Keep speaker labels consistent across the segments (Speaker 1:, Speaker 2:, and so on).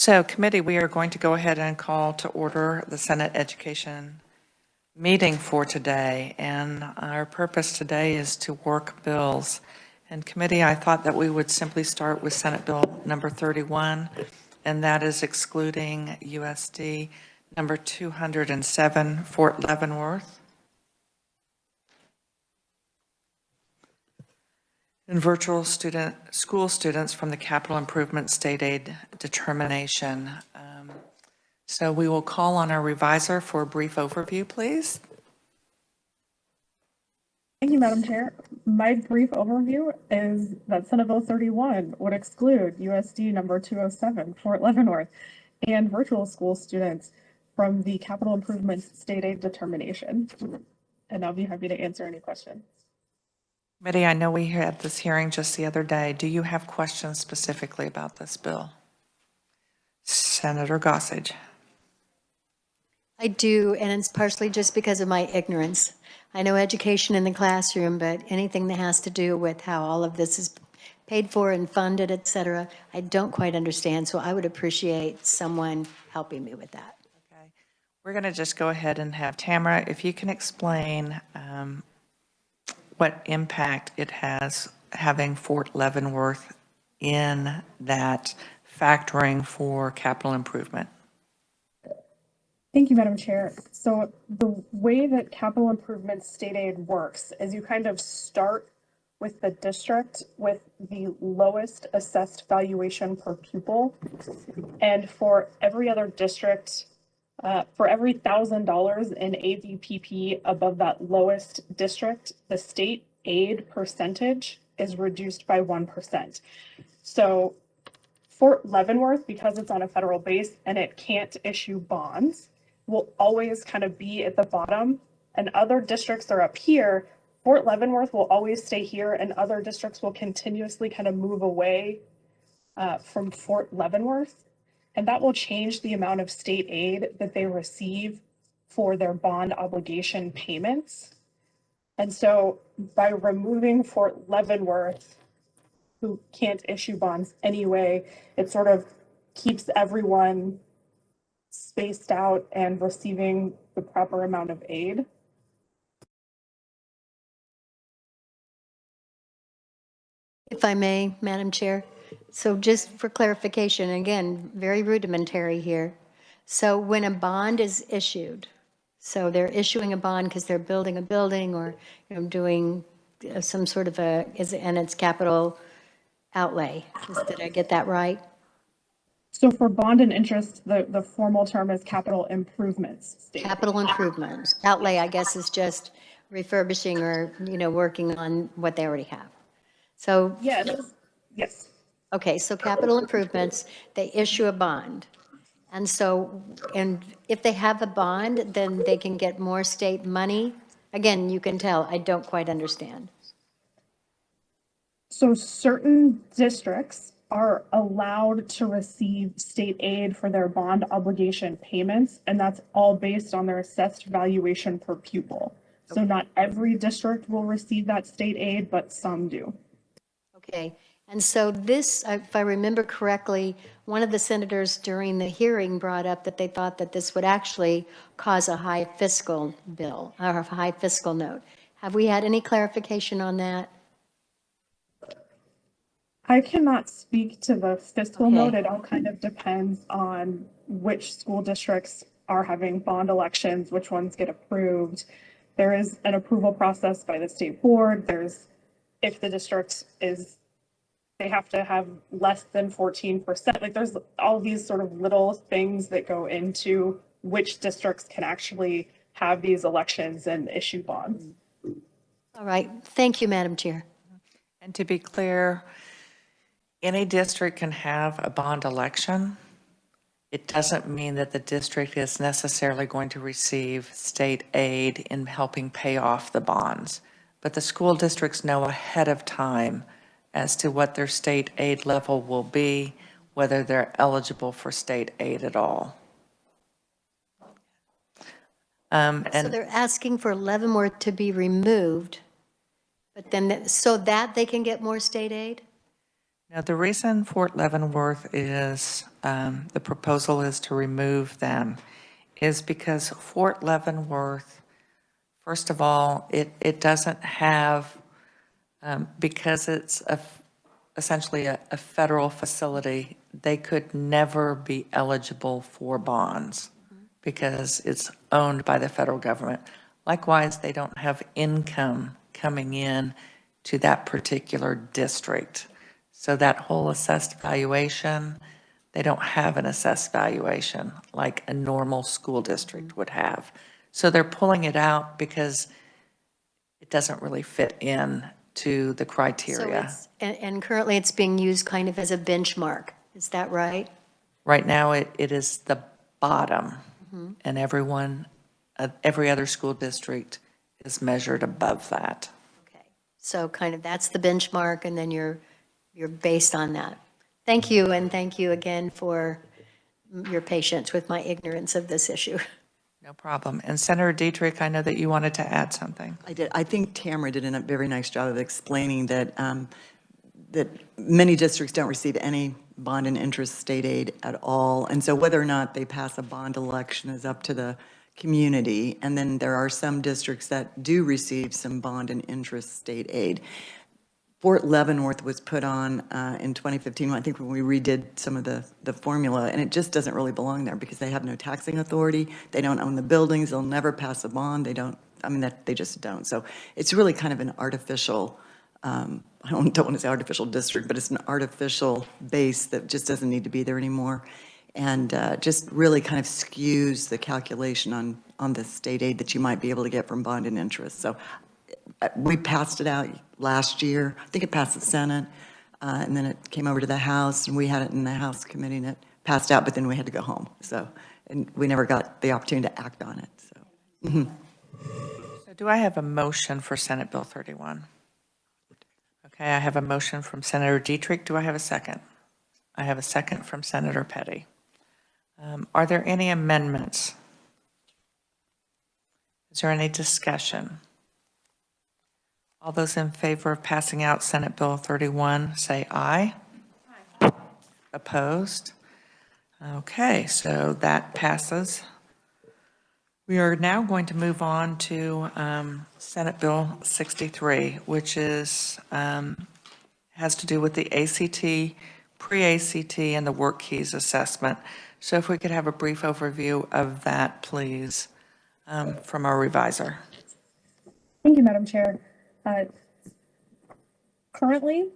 Speaker 1: So, committee, we are going to go ahead and call to order the Senate Education meeting for today. And our purpose today is to work bills. And committee, I thought that we would simply start with Senate Bill number 31, and that is excluding USD number 207, Fort Leavenworth, and virtual school students from the capital improvement state aid determination. So we will call on our revisor for a brief overview, please.
Speaker 2: Thank you, Madam Chair. My brief overview is that Senate Bill 31 would exclude USD number 207, Fort Leavenworth, and virtual school students from the capital improvement state aid determination. And I'll be happy to answer any questions.
Speaker 1: Committee, I know we had this hearing just the other day. Do you have questions specifically about this bill? Senator Gossage.
Speaker 3: I do, and it's partially just because of my ignorance. I know education in the classroom, but anything that has to do with how all of this is paid for and funded, et cetera, I don't quite understand. So I would appreciate someone helping me with that.
Speaker 1: Okay. We're going to just go ahead and have Tamara, if you can explain what impact it has having Fort Leavenworth in that factoring for capital improvement.
Speaker 2: Thank you, Madam Chair. So the way that capital improvement state aid works is you kind of start with the district with the lowest assessed valuation per pupil. And for every other district, for every $1,000 in AVPP above that lowest district, the state aid percentage is reduced by 1%. So Fort Leavenworth, because it's on a federal base and it can't issue bonds, will always kind of be at the bottom, and other districts are up here. Fort Leavenworth will always stay here, and other districts will continuously kind of move away from Fort Leavenworth. And that will change the amount of state aid that they receive for their bond obligation payments. And so by removing Fort Leavenworth, who can't issue bonds anyway, it sort of keeps everyone spaced out and receiving the proper amount of aid.
Speaker 3: If I may, Madam Chair. So just for clarification, again, very rudimentary here. So when a bond is issued, so they're issuing a bond because they're building a building or doing some sort of and it's capital outlay. Did I get that right?
Speaker 2: So for bond and interest, the formal term is capital improvements.
Speaker 3: Capital improvements. Outlay, I guess, is just refurbishing or, working on what they already have. So.
Speaker 2: Yeah, yes.
Speaker 3: Okay, so capital improvements, they issue a bond. And so, and if they have a bond, then they can get more state money. Again, you can tell, I don't quite understand.
Speaker 2: So certain districts are allowed to receive state aid for their bond obligation payments, and that's all based on their assessed valuation per pupil. So not every district will receive that state aid, but some do.
Speaker 3: Okay, and so this, if I remember correctly, one of the senators during the hearing brought up that they thought that this would actually cause a high fiscal bill, or a high fiscal note. Have we had any clarification on that?
Speaker 2: I cannot speak to the fiscal note. It all kind of depends on which school districts are having bond elections, which ones get approved. There is an approval process by the state board. There's, if the district is, they have to have less than 14%. Like there's all these sort of little things that go into which districts can actually have these elections and issue bonds.
Speaker 3: All right, thank you, Madam Chair.
Speaker 1: And to be clear, any district can have a bond election. It doesn't mean that the district is necessarily going to receive state aid in helping pay off the bonds. But the school districts know ahead of time as to what their state aid level will be, whether they're eligible for state aid at all.
Speaker 3: So they're asking for Leavenworth to be removed, but then so that they can get more state aid?
Speaker 1: Now, the reason Fort Leavenworth is, the proposal is to remove them, is because Fort Leavenworth, first of all, it doesn't have, because it's essentially a federal facility, they could never be eligible for bonds because it's owned by the federal government. Likewise, they don't have income coming in to that particular district. So that whole assessed valuation, they don't have an assessed valuation like a normal school district would have. So they're pulling it out because it doesn't really fit in to the
Speaker 3: So
Speaker 1: criteria.
Speaker 3: it's, and currently it's being used kind of as a benchmark. Is that right?
Speaker 1: Right now, it is the bottom, and every other school district is measured above that.
Speaker 3: Okay. So kind of that's the benchmark, and then you're based on that. Thank you, and thank you again for your patience with my ignorance of this issue.
Speaker 1: No problem. And Senator Dietrich, I know that you wanted to add something.
Speaker 4: I did. I think Tamara did a very nice job of explaining that that many districts don't receive any bond and interest state aid at all. And so whether or not they pass a bond election is up to the community. And then there are some districts that do receive some bond and interest state aid. Fort Leavenworth was put on in 2015, I think when we redid some of the formula, and it just doesn't really belong there because they have no taxing authority. They don't own the buildings. They'll never pass a bond. They don't, I mean, they just don't. So it's really kind of an artificial, I don't want to say artificial district, but it's an artificial base that just doesn't need to be there anymore. And just really kind of skews the calculation on the state aid that you might be able to get from bond and interest. So we passed it out last year. I think it passed the Senate, and then it came over to the House, and we had it in the House committee, and it passed out, but then we had to go home. So, and we never got the opportunity to act on it, so.
Speaker 1: So do I have a motion for Senate Bill 31? Okay, I have a motion from Senator Dietrich. Do I have a second? I have a second from Senator Petty. Are there any amendments? Is there any discussion? All those in favor of passing out Senate Bill 31, say aye. Aye. Opposed? Okay, so that passes. We are now going to move on to Senate Bill 63, which is, has to do with the ACT, pre-ACT, and the work keys assessment. So if we could have a brief overview of that, please, from our revisor.
Speaker 2: Thank you, Madam Chair. Currently,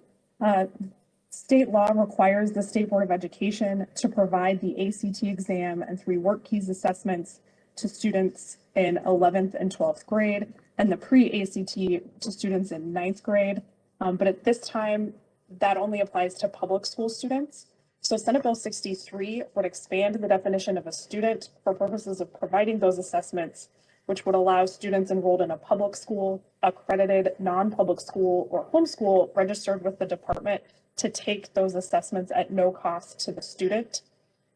Speaker 2: state law requires the State Board of Education to provide the ACT exam and 3 work keys assessments to students in 11th and 12th grade, and the pre-ACT to students in 9th grade. But at this time, that only applies to public school students. So Senate Bill 63 would expand the definition of a student for purposes of providing those assessments, which would allow students enrolled in a public school, accredited non-public school, or homeschool registered with the department to take those assessments at no cost to the student.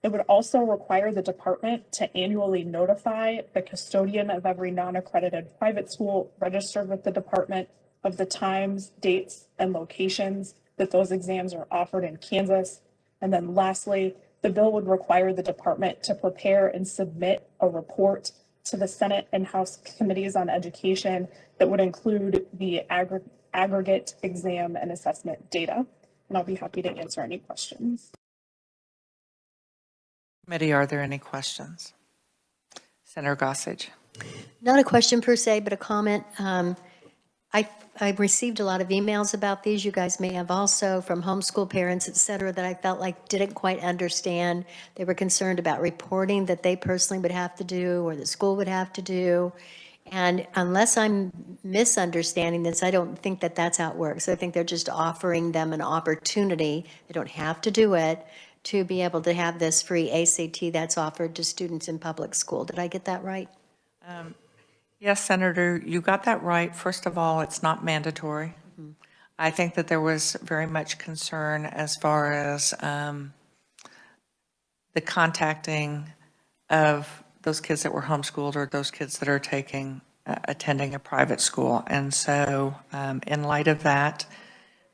Speaker 2: It would also require the department to annually notify the custodian of every non-accredited private school registered with the department of the times, dates, and locations that those exams are offered in Kansas. And then lastly, the bill would require the department to prepare and submit a report to the Senate and House Committees on Education that would include the aggregate exam and assessment data. And I'll be happy to answer any questions.
Speaker 1: Committee, are there any questions? Senator Gossage.
Speaker 3: Not a question per se, but a comment. I've received a lot of emails about these. You guys may have also from homeschool parents, et cetera, that I felt like didn't quite understand. They were concerned about reporting that they personally would have to do or the school would have to do. And unless I'm misunderstanding this, I don't think that that's how it works. I think they're just offering them an opportunity. They don't have to do it to be able to have this free ACT that's offered to students in public school. Did I get that right?
Speaker 1: Yes, Senator, you got that right. First of all, it's not mandatory. I think that there was very much concern as far as the contacting of those kids that were homeschooled or those kids that are attending a private school. And so in light of that,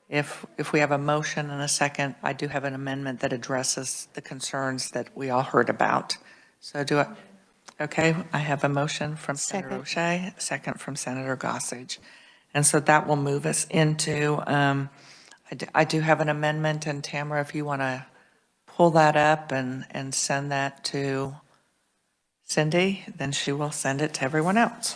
Speaker 1: if we have a motion and a second, I do have an amendment that addresses the concerns that we all heard about. So okay, I have a motion from Senator
Speaker 3: Second.
Speaker 1: O'Shea, a second from Senator Gossage. And so that will move us into, I do have an amendment, and Tamara, if you want to pull that up and send that to Cindy, then she will send it to everyone else.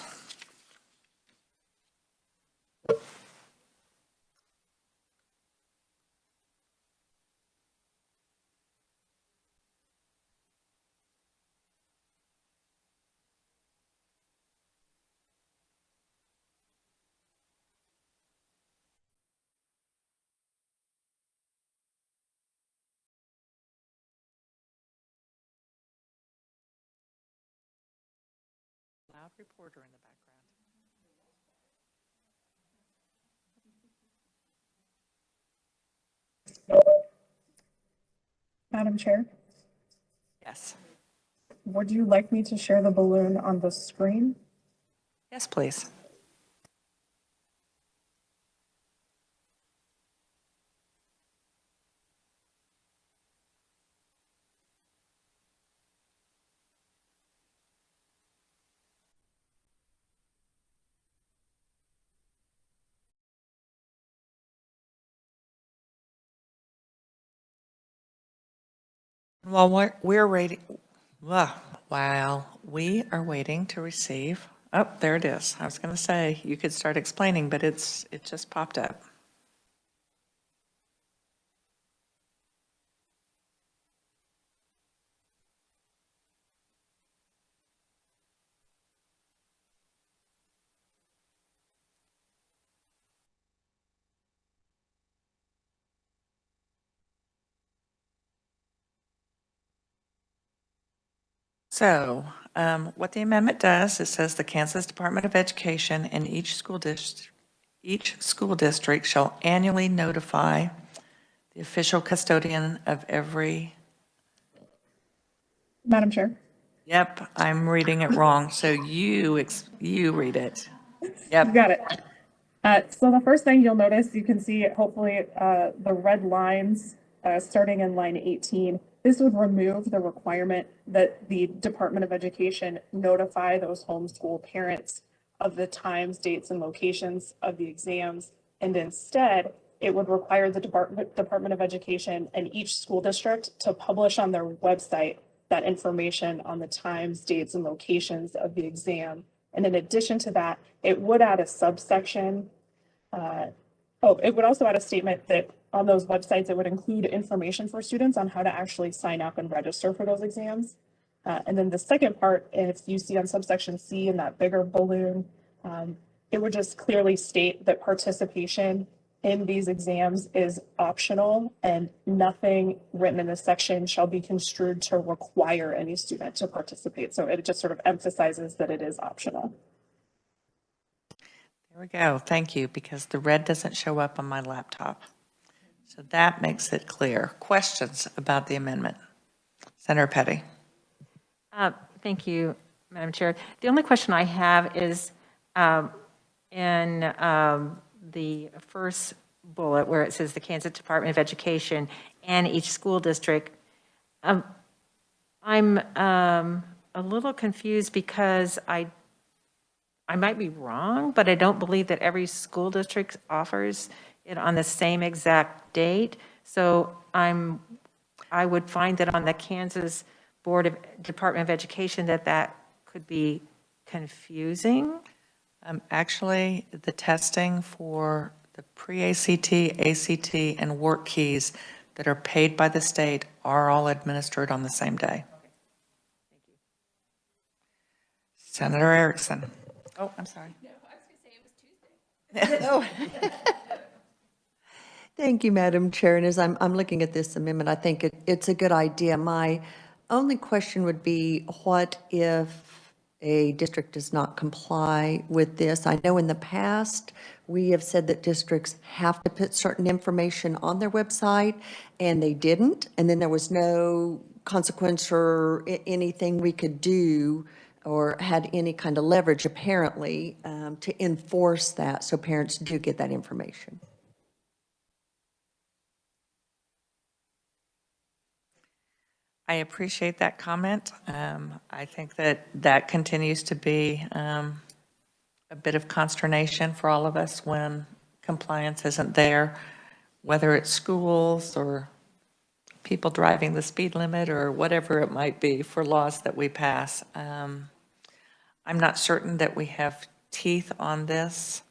Speaker 1: Loud reporter in the background.
Speaker 2: Madam Chair,
Speaker 1: Yes.
Speaker 2: would you like me to share the balloon on the screen?
Speaker 1: Yes, please. While we're waiting, while we are waiting to receive, oh, there it is. I was going to say, you could start explaining, but it just popped up. So, what the amendment does, it says the Kansas Department of Education and each school district shall annually notify the official custodian of every,
Speaker 2: Madam Chair?
Speaker 1: yep, I'm reading it wrong, so you read it.
Speaker 2: You
Speaker 1: Yep,
Speaker 2: got it. So the first thing you'll notice, you can see hopefully the red lines starting in line 18. This would remove the requirement that the Department of Education notify those homeschool parents of the times, dates, and locations of the exams. And instead, it would require the Department of Education and each school district to publish on their website that information on the times, dates, and locations of the exam. And in addition to that, it would add a subsection. It would also add a statement that on those websites, it would include information for students on how to actually sign up and register for those exams. And then the second part, if you see on subsection C in that bigger balloon, it would just clearly state that participation in these exams is optional and nothing written in this section shall be construed to require any student to participate. So it just sort of emphasizes that it is optional.
Speaker 1: there we go. Thank you, because the red doesn't show up on my laptop. So that makes it clear. Questions about the amendment? Senator Petty.
Speaker 5: Thank you, Madam Chair. The only question I have is in the first bullet where it says the Kansas Department of Education and each school district. I'm a little confused because I might be wrong, but I don't believe that every school district offers it on the same exact date. So I would find that on the Kansas Department of Education that could be confusing.
Speaker 1: Actually, the testing for the pre-ACT, ACT, and work keys that are paid by the state are all administered on the same day. Senator Erickson. Oh, I'm sorry.
Speaker 4: Thank you, Madam Chair. And as I'm looking at this amendment, I think it's a good idea. My only question would be, what if a district does not comply with this? I know in the past, we have said that districts have to put certain information on their website, and they didn't, and then there was no consequence or anything we could do or had any kind of leverage, apparently, to enforce that, so parents do get that information.
Speaker 1: I appreciate that comment. I think that that continues to be a bit of consternation for all of us when compliance isn't there, whether it's schools or people driving the speed limit or whatever it might be for laws that we pass. I'm not certain that we have teeth on this.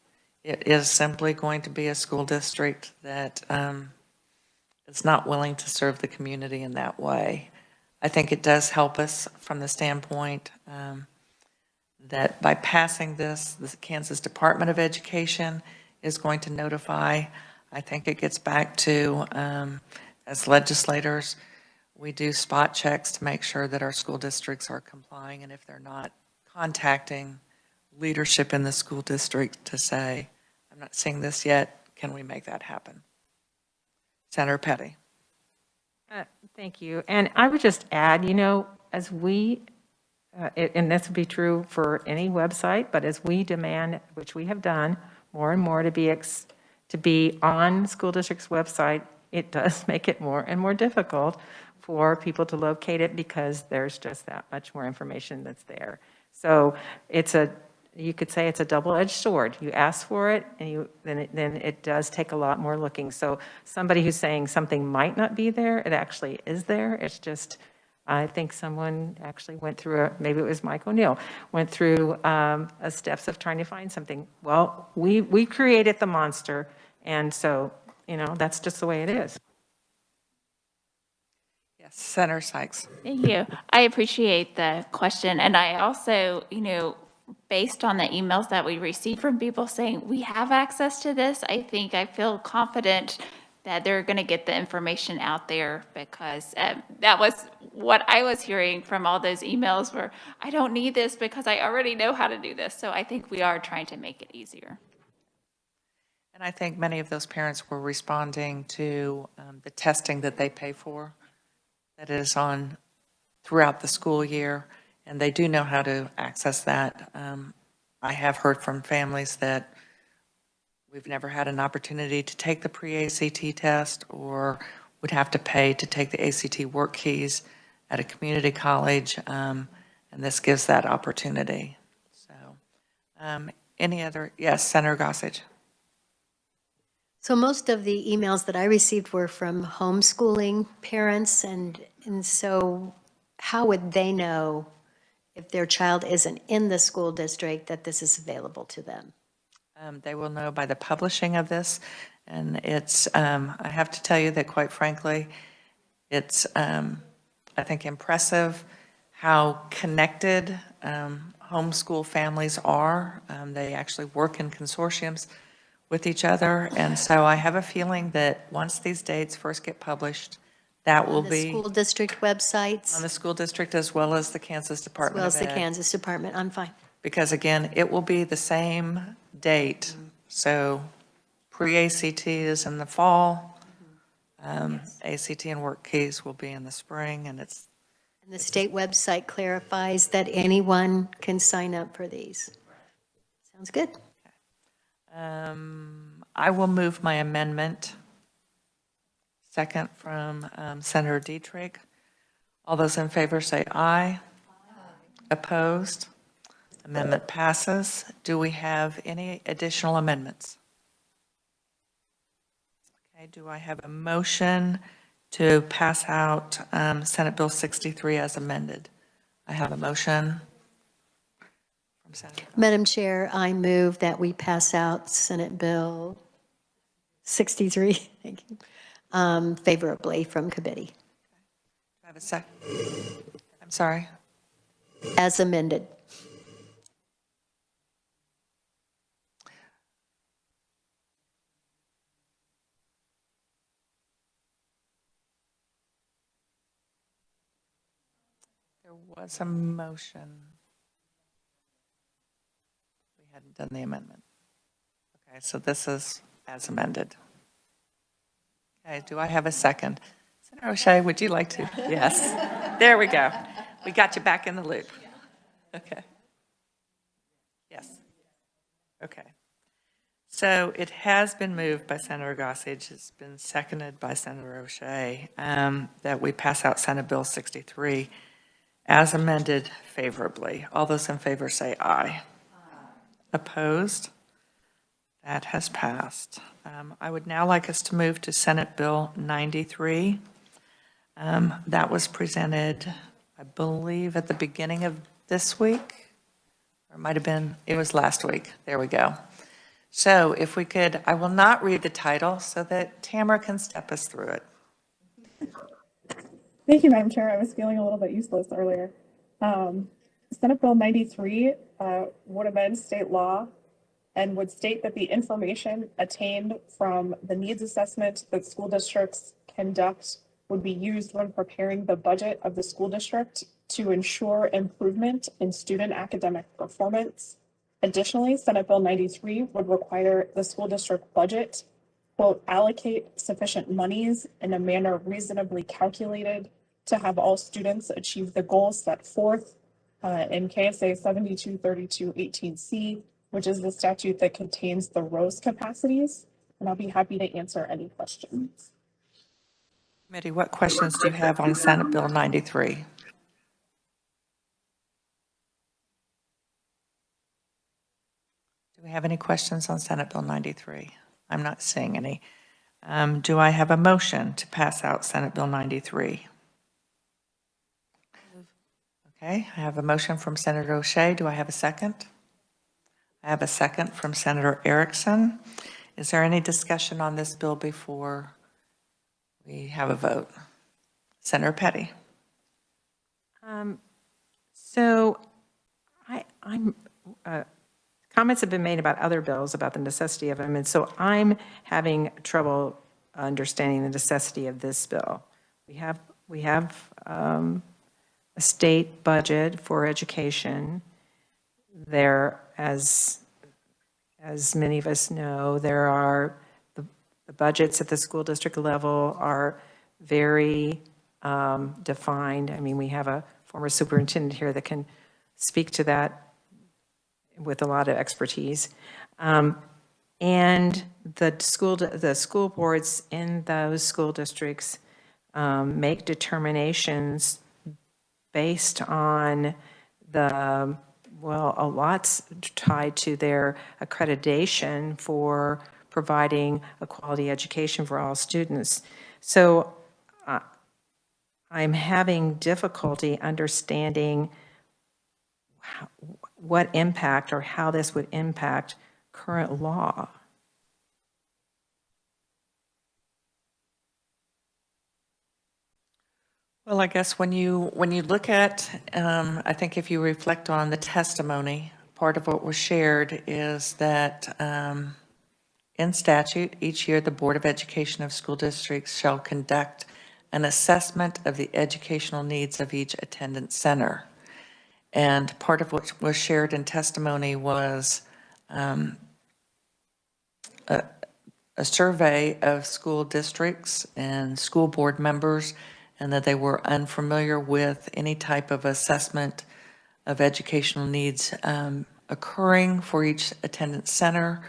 Speaker 1: It is simply going to be a school district that is not willing to serve the community in that way. I think it does help us from the standpoint that by passing this, the Kansas Department of Education is going to notify. I think it gets back to, as legislators, we do spot checks to make sure that our school districts are complying, and if they're not, contacting leadership in the school district to say, I'm not seeing this yet, can we make that happen? Senator Petty.
Speaker 5: Thank you. And I would just add, as we, and this would be true for any website, but as we demand, which we have done more and more to be on school district's website, it does make it more and more difficult for people to locate it because there's just that much more information that's there. So you could say it's a double-edged sword. You ask for it, and then it does take a lot more looking. So somebody who's saying something might not be there, it actually is there. It's just, I think someone actually went through maybe it was Mike O'Neill, went through a steps of trying to find something. Well, we created the monster, and so, that's just the way it is.
Speaker 1: Yes, Senator Sykes.
Speaker 6: Thank you. I appreciate the question. And I also, based on the emails that we received from people saying we have access to this, I feel confident that they're going to get the information out there, because that was what I was hearing from all those emails where I don't need this because I already know how to do this. So I think we are trying to make it easier.
Speaker 1: And I think many of those parents were responding to the testing that they pay for that is on throughout the school year, and they do know how to access that. I have heard from families that we've never had an opportunity to take the pre-ACT test or would have to pay to take the ACT work keys at a community college, and this gives that opportunity. So, any other? Yes, Senator Gossage.
Speaker 3: So most of the emails that I received were from homeschooling parents, and so how would they know if their child isn't in the school district that this is available to them?
Speaker 1: They will know by the publishing of this, and it's, I have to tell you that quite frankly, it's, I think, impressive how connected homeschool families are. They actually work in consortiums with each other, and so I have a feeling that once these dates first get published, that will
Speaker 3: On the
Speaker 1: be
Speaker 3: school district websites,
Speaker 1: on the school district as well as the Kansas
Speaker 3: as
Speaker 1: Department
Speaker 3: well
Speaker 1: of
Speaker 3: as the
Speaker 1: Ed.
Speaker 3: Kansas Department. I'm fine.
Speaker 1: Because again, it will be the same date. So pre-ACT is in the fall. ACT and work keys will be in the spring, and it's,
Speaker 3: And the state website clarifies that anyone can sign up for these. Sounds good.
Speaker 1: I will move my amendment. Second from Senator Dietrich. All those in favor say aye. Opposed? Amendment passes. Do we have any additional amendments? Okay, do I have a motion to pass out Senate Bill 63 as amended? I have a motion from Senator.
Speaker 3: Madam Chair, I move that we pass out Senate Bill 63, thank you, favorably from committee.
Speaker 1: Do I have a second? I'm sorry.
Speaker 3: As amended. There was a motion. We hadn't done the amendment. Okay, so this is as amended. Okay, do I have a second? Senator O'Shea, would you like to? Yes. There we go. We got you back in the loop. Okay. Yes. Okay.
Speaker 1: So it has been moved by Senator Gossage, it's been seconded by Senator O'Shea, that we pass out Senate Bill 63 as amended favorably. All those in favor say aye. Opposed? That has passed. I would now like us to move to Senate Bill 93. That was presented, I believe, at the beginning of this week, or it might have been, it was last week. There we go. So if we could, I will not read the title so that Tamara can step us through it.
Speaker 2: Thank you, Madam Chair. I was feeling a little bit useless earlier. Senate Bill 93 would amend state law and would state that the information attained from the needs assessment that school districts conduct would be used when preparing the budget of the school district to ensure improvement in student academic performance. Additionally, Senate Bill 93 would require the school district budget, quote, allocate sufficient monies in a manner reasonably calculated to have all students achieve the goals set forth in KSA 723218C, which is the statute that contains the ROSE capacities. And I'll be happy to answer any questions.
Speaker 1: Committee, what questions do you have on Senate Bill 93? Do we have any questions on Senate Bill 93? I'm not seeing any. Do I have a motion to pass out Senate Bill 93? Okay, I have a motion from Senator O'Shea. Do I have a second? I have a second from Senator Erickson. Is there any discussion on this bill before we have a vote? Senator Petty.
Speaker 5: Comments have been made about other bills, about the necessity of them, and so I'm having trouble understanding the necessity of this bill. We have a state budget for education. There, as many of us know, there are the budgets at the school district level are very defined. I mean, we have a former superintendent here that can speak to that with a lot of expertise. And the school boards in those school districts make determinations based on a lot's tied to their accreditation for providing a quality education for all students. So I'm having difficulty understanding what impact or how this would impact current law.
Speaker 1: Well, I guess when you look at, I think if you reflect on the testimony, part of what was shared is that in statute, each year the Board of Education of school districts shall conduct an assessment of the educational needs of each attendance center. And part of what was shared in testimony was a survey of school districts and school board members, and that they were unfamiliar with any type of assessment of educational needs occurring for each attendance center.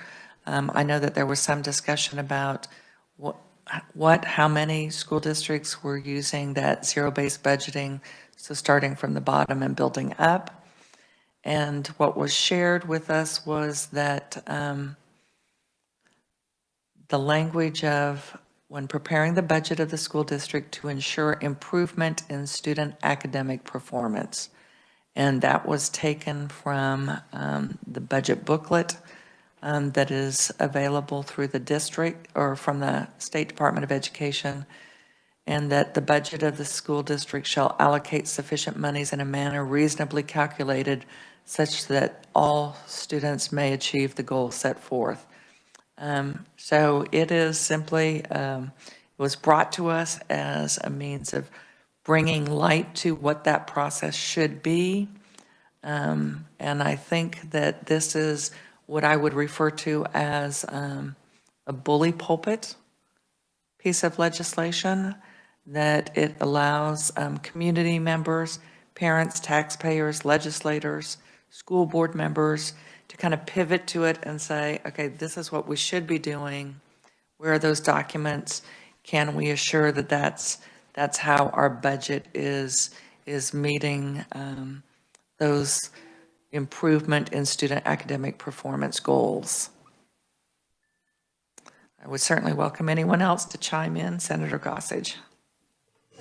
Speaker 1: I know that there was some discussion about how many school districts were using that zero-based budgeting, so starting from the bottom and building up. And what was shared with us was that the language of when preparing the budget of the school district to ensure improvement in student academic performance. And that was taken from the budget booklet that is available through the district or from the State Department of Education, and that the budget of the school district shall allocate sufficient monies in a manner reasonably calculated such that all students may achieve the goals set forth. So it is simply, it was brought to us as a means of bringing light to what that process should be. And I think that this is what I would refer to as a bully pulpit piece of legislation, that it allows community members, parents, taxpayers, legislators, school board members to kind of pivot to it and say, okay, this is what we should be doing. Where are those documents? Can we assure that that's how our budget is meeting those improvement in student academic performance goals? I would certainly welcome anyone else to chime in. Senator Gossage.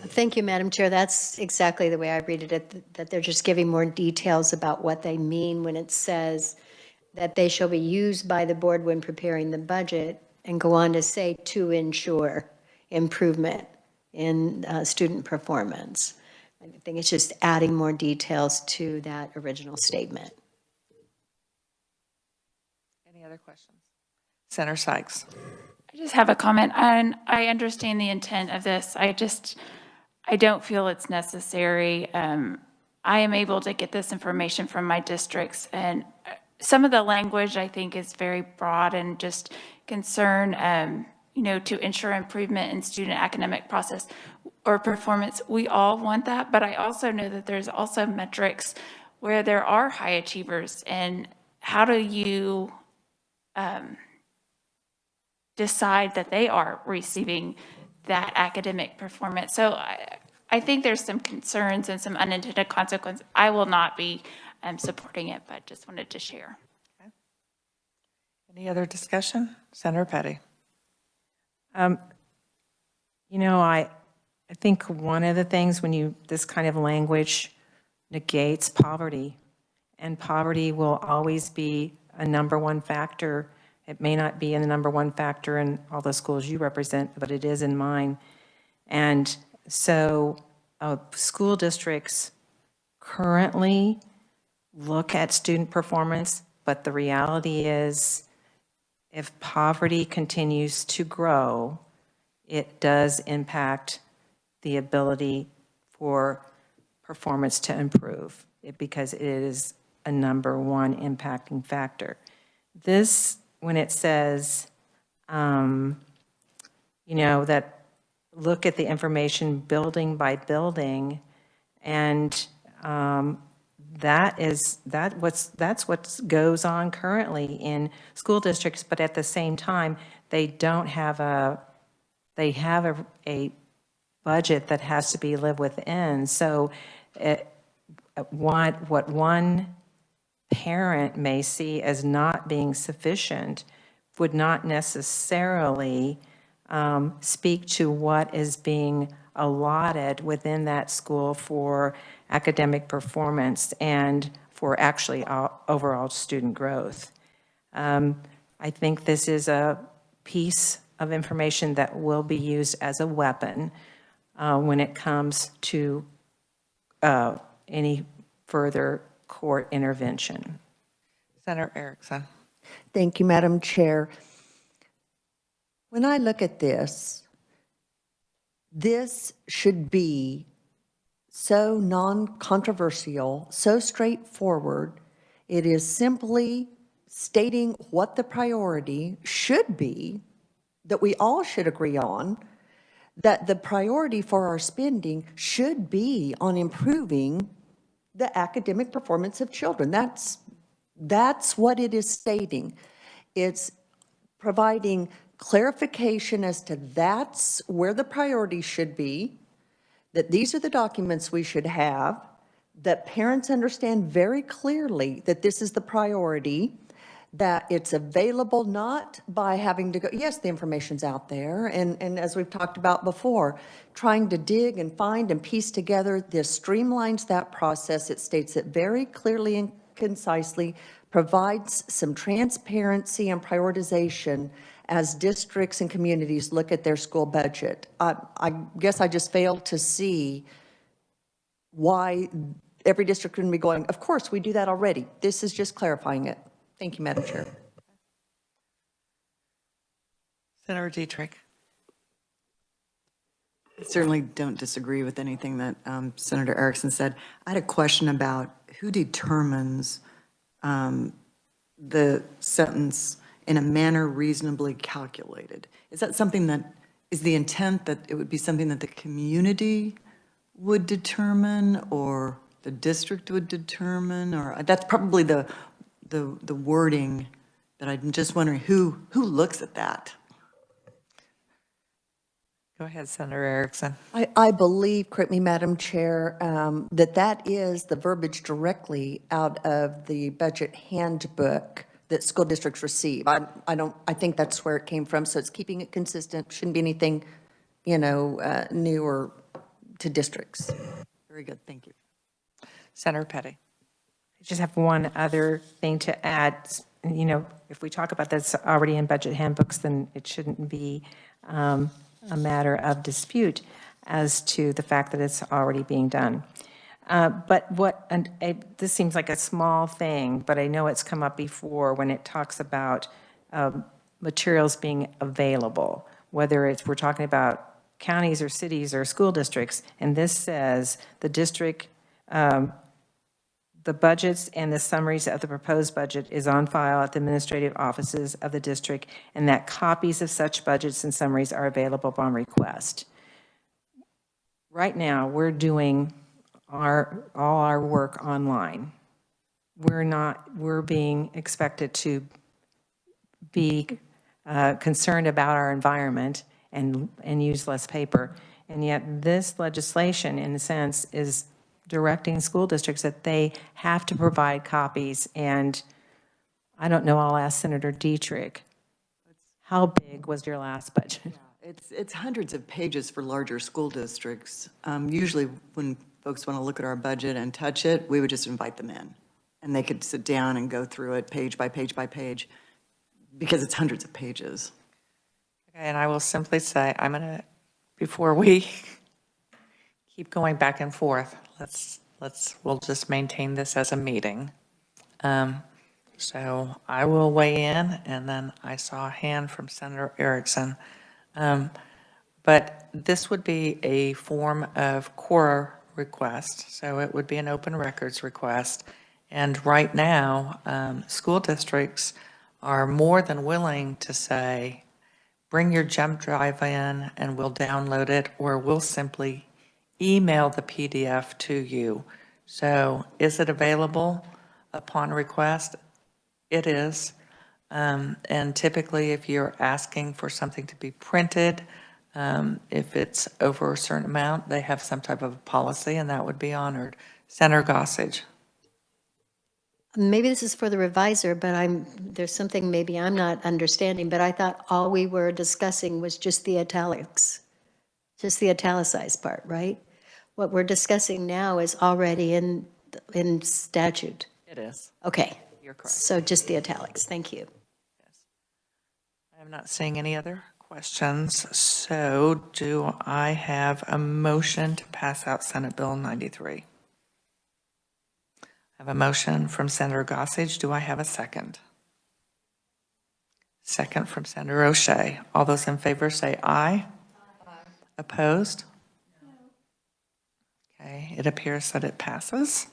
Speaker 3: Thank you, Madam Chair. That's exactly the way I read it, that they're just giving more details about what they mean when it says that they shall be used by the board when preparing the budget, and go on to say to ensure improvement in student performance. I think it's just adding more details to that original statement.
Speaker 1: Any other questions? Senator Sykes.
Speaker 6: I just have a comment, and I understand the intent of this. I don't feel it's necessary. I am able to get this information from my districts, and some of the language I think is very broad and just concern, to ensure improvement in student academic process or performance. We all want that, but I also know that there's also metrics where there are high achievers, and how do you decide that they are receiving that academic performance? So I think there's some concerns and some unintended consequences. I will not be supporting it, but just wanted to share.
Speaker 1: Okay. Any other discussion? Senator Petty.
Speaker 5: I think one of the things when this kind of language negates poverty, and poverty will always be a number one factor. It may not be a number one factor in all the schools you represent, but it is in mine. And so school districts currently look at student performance, but the reality is if poverty continues to grow, it does impact the ability for performance to improve because it is a number one impacting factor. This, when it says, that look at the information building by building, and that's what goes on currently in school districts, but at the same time, they have a budget that has to be lived within. So what one parent may see as not being sufficient would not necessarily speak to what is being allotted within that school for academic performance and for actually overall student growth. I think this is a piece of information that will be used as a weapon when it comes to any further court intervention.
Speaker 1: Senator Erickson.
Speaker 7: Thank you, Madam Chair. When I look at this should be so non-controversial, so straightforward. It is simply stating what the priority should be, that we all should agree on, that the priority for our spending should be on improving the academic performance of children. That's what it is stating. It's providing clarification as to that's where the priority should be, that these are the documents we should have, that parents understand very clearly that this is the priority, that it's available not by having to go, yes, the information's out there, and as we've talked about before, trying to dig and find and piece together, this streamlines that process. It states it very clearly and concisely, provides some transparency and prioritization as districts and communities look at their school budget. I guess I just failed to see why every district can be going, of course, we do that already. This is just clarifying it. Thank you, Madam Chair.
Speaker 1: Senator Dietrich.
Speaker 4: I certainly don't disagree with anything that Senator Erickson said. I had a question about who determines the sentence in a manner reasonably calculated. Is that something that is the intent, that it would be something that the community would determine, or the district would determine, or that's probably the wording that I'm just wondering, who looks at that?
Speaker 1: Go ahead, Senator Erickson.
Speaker 7: I believe, correct me, Madam Chair, that is the verbiage directly out of the budget handbook that school districts receive. I think that's where it came from, so it's keeping it consistent, shouldn't be anything, new or to districts.
Speaker 4: Very good, thank you.
Speaker 1: Senator Petty.
Speaker 5: I just have one other thing to add. If we talk about this already in budget handbooks, then it shouldn't be a matter of dispute as to the fact that it's already being done. This seems like a small thing, but I know it's come up before when it talks about materials being available, whether we're talking about counties or cities or school districts, and this says the district, the budgets and the summaries of the proposed budget is on file at the administrative offices of the district, and that copies of such budgets and summaries are available upon request. Right now, we're doing all our work online. We're being expected to be concerned about our environment and use less paper. And yet this legislation, in a sense, is directing school districts that they have to provide copies. And I don't know, I'll ask Senator Dietrich, how big was your last budget?
Speaker 4: It's hundreds of pages for larger school districts. Usually when folks want to look at our budget and touch it, we would just invite them in. And they could sit down and go through it page by page by page, because it's hundreds of pages.
Speaker 1: Okay, and I will simply say, before we keep going back and forth, we'll just maintain this as a meeting. So I will weigh in, and then I saw a hand from Senator Erickson. But this would be a form of core request, so it would be an open records request. And right now, school districts are more than willing to say, bring your jump drive in and we'll download it, or we'll simply email the PDF to you. So is it available upon request? It is. And typically, if you're asking for something to be printed, if it's over a certain amount, they have some type of policy, and that would be honored. Senator Gossage.
Speaker 3: Maybe this is for the reviser, but there's something maybe I'm not understanding, but I thought all we were discussing was just the italics, just the italicized part, right? What we're discussing now is already in statute.
Speaker 1: It is.
Speaker 3: Okay.
Speaker 1: You're correct.
Speaker 3: So just the italics. Thank you.
Speaker 1: Yes. I'm not seeing any other questions. So do I have a motion to pass out Senate Bill 93? I have a motion from Senator Gossage. Do I have a second? Second from Senator O'Shea. All those in favor say aye. Aye. Opposed? No. Okay, it appears that it passes.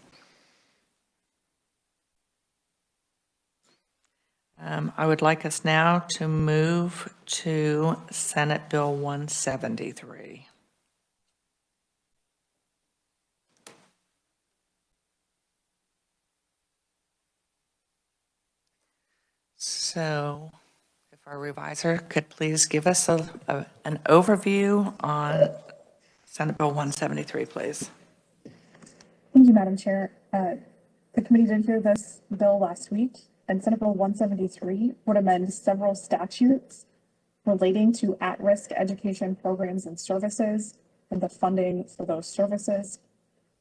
Speaker 1: I would like us now to move to Senate Bill 173. So if our reviser could please give us an overview on Senate Bill 173, please.
Speaker 2: Thank you, Madam Chair. The committee did hear this bill last week, and Senate Bill 173 would amend several statutes relating to at-risk education programs and services and the funding for those services.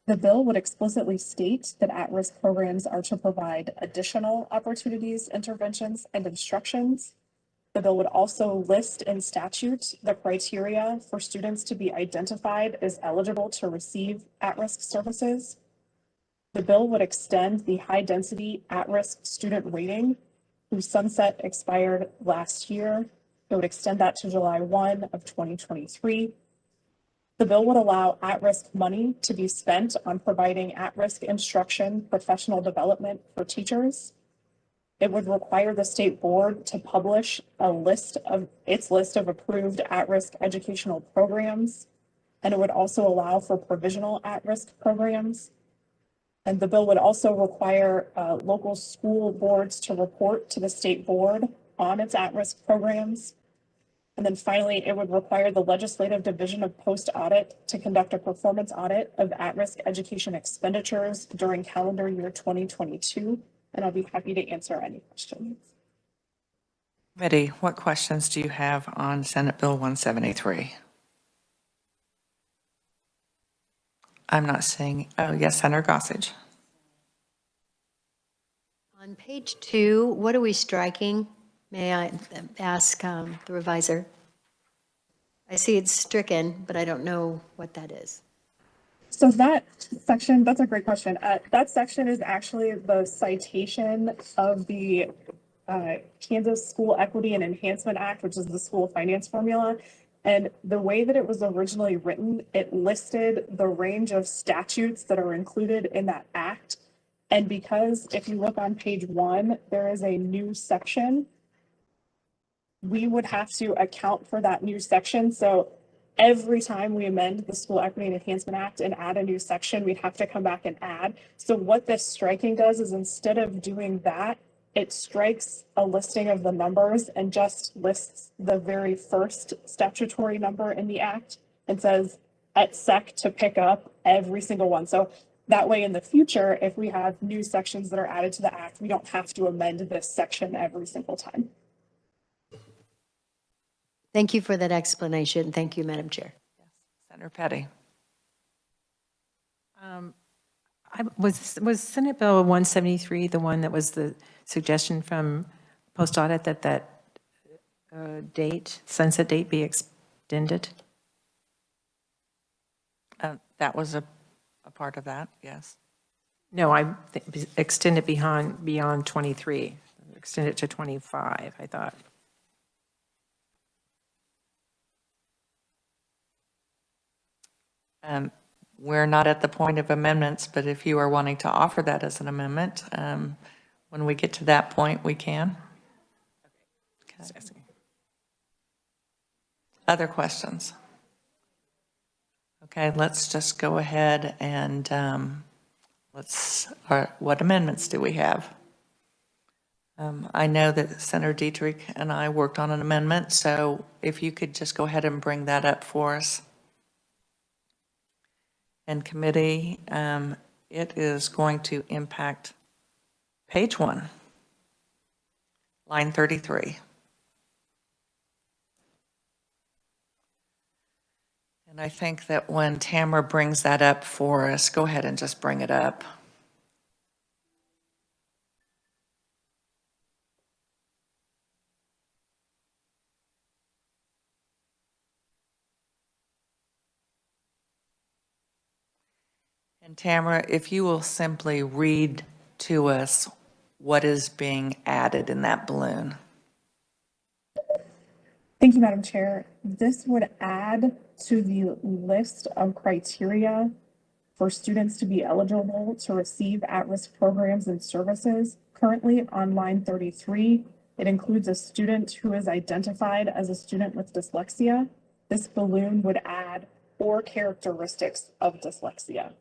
Speaker 2: The bill would explicitly state that at-risk programs are to provide additional opportunities, interventions, and instructions. The bill would also list in statute the criteria for students to be identified as eligible to receive at-risk services. The bill would extend the high-density at-risk student rating, whose sunset expired last year. It would extend that to July 1 of 2023. The bill would allow at-risk money to be spent on providing at-risk instruction, professional development for teachers. It would require the state board to publish its list of approved at-risk educational programs, and it would also allow for provisional at-risk programs. And the bill would also require local school boards to report to the state board on its at-risk programs. And then finally, it would require the Legislative Division of Post-Audit to conduct a performance audit of at-risk education expenditures during calendar year 2022. And I'll be happy to answer any questions.
Speaker 1: Committee, what questions do you have on Senate Bill 173? I'm not seeing, oh, yes, Senator Gossage.
Speaker 3: On page 2, what are we striking? May I ask the revisor? I see it's stricken, but I don't know what that is.
Speaker 2: So that section, that's a great question. That section is actually the citation of the Kansas School Equity and Enhancement Act, which is the school finance formula. And the way that it was originally written, it listed the range of statutes that are included in that act. And because if you look on page 1, there is a new section, we would have to account for that new section. So every time we amend the School Equity and Enhancement Act and add a new section, we'd have to come back and add. So what this striking does is instead of doing that, it strikes a listing of the numbers and just lists the very first statutory number in the act and says at SEC to pick up every single one. So that way in the future, if we have new sections that are added to the act, we don't have to amend this section every single time.
Speaker 3: Thank you for that explanation. Thank you, Madam Chair.
Speaker 1: Senator Petty.
Speaker 5: Was Senate Bill 173 the one that was the suggestion from post-audit that sunset date be extended?
Speaker 1: That was a part of that, yes.
Speaker 5: No, I think extend it beyond 23, extend it to 25, I thought.
Speaker 1: We're not at the point of amendments, but if you are wanting to offer that as an amendment, when we get to that point, we can. Okay. Other questions? Okay, let's just go ahead and what amendments do we have? I know that Senator Dietrich and I worked on an amendment, so if you could just go ahead and bring that up for us. And committee, it is going to impact page 1, line 33. And I think that when Tamara brings that up for us, go ahead and just bring it up. And Tamara, if you will simply read to us what is being added in that balloon.
Speaker 2: Thank you, Madam Chair. This would add to the list of criteria for students to be eligible to receive at-risk programs and services. Currently on line 33, it includes a student who is identified as a student with dyslexia. This balloon would add or characteristics of dyslexia.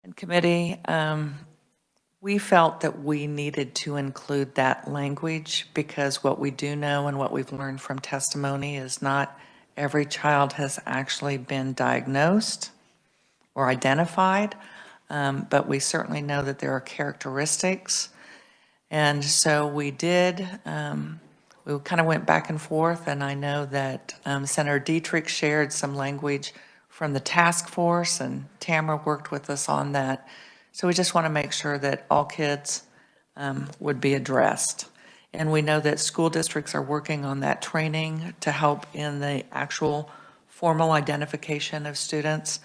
Speaker 1: And committee, we felt that we needed to include that language because what we do know and what we've learned from testimony is not every child has actually been diagnosed or identified, but we certainly know that there are characteristics. And so we did, we kind of went back and forth, and I know that Senator Dietrich shared some language from the task force, and Tamara worked with us on that. So we just want to make sure that all kids would be addressed. And we know that school districts are working on that training to help in the actual formal identification of students.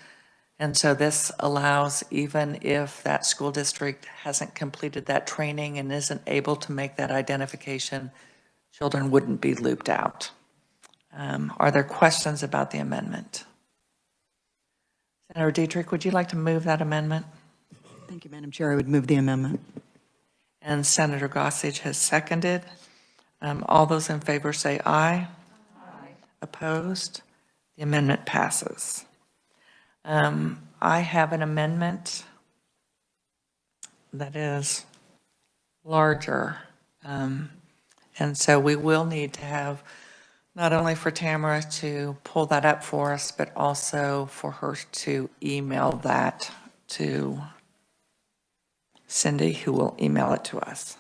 Speaker 1: And so this allows, even if that school district hasn't completed that training and isn't able to make that identification, children wouldn't be looped out. Are there questions about the amendment? Senator Dietrich, would you like to move that amendment?
Speaker 4: Thank you, Madam Chair. I would move the amendment.
Speaker 1: And Senator Gossage has seconded. All those in favor say aye. Aye. Opposed? The amendment passes. I have an amendment that is larger. And so we will need to have, not only for Tamara to pull that up for us, but also for her to email that to Cindy, who will email it to us.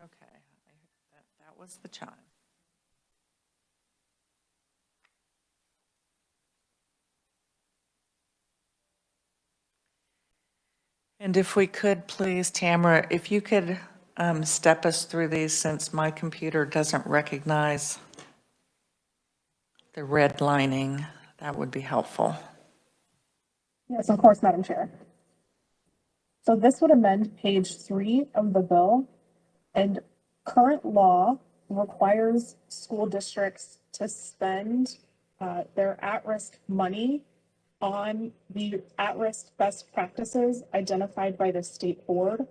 Speaker 1: Okay, that was the chime. And if we could, please, Tamara, if you could step us through these, since my computer doesn't recognize the redlining, that would be helpful.
Speaker 2: Yes, of course, Madam Chair. So this would amend page 3 of the bill, and current law requires school districts to spend their at-risk money on the at-risk best practices identified by the state board.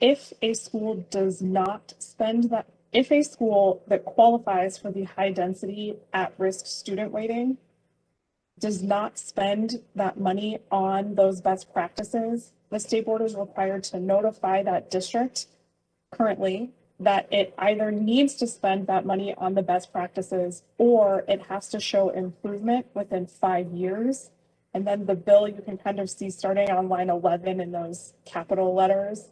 Speaker 2: If a school does not spend that, if a school that qualifies for the high density at-risk student weighting does not spend that money on those best practices, the state board is required to notify that district currently that it either needs to spend that money on the best practices or it has to show improvement within 5 years. And then the bill, you can kind of see starting on line 11 in those capital letters,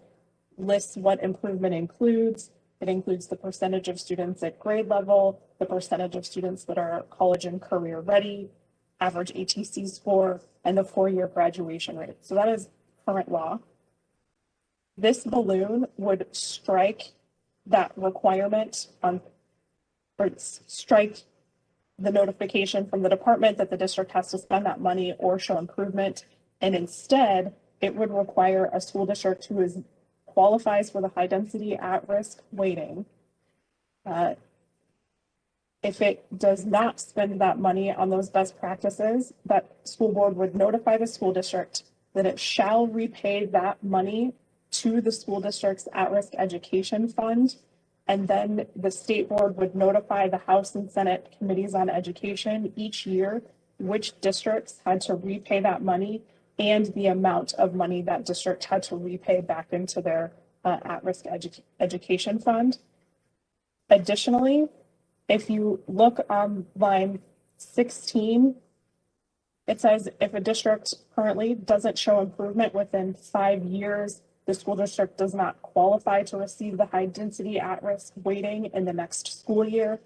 Speaker 2: lists what improvement includes. It includes the percentage of students at grade level, the percentage of students that are college and career ready, average ATC score, and the 4-year graduation rate. So that is current law. This balloon would strike that requirement on, or strike the notification from the department that the district has to spend that money or show improvement. And instead, it would require a school district who qualifies for the high density at risk weighting. If it does not spend that money on those best practices, that school board would notify the school district that it shall repay that money to the school district's at-risk education fund. And then the state board would notify the House and Senate committees on education each year which districts had to repay that money and the amount of money that district had to repay back into their at-risk education fund. Additionally, if you look on line 16, it says if a district currently doesn't show improvement within 5 years, the school district does not qualify to receive the high density at-risk weighting in the next school year.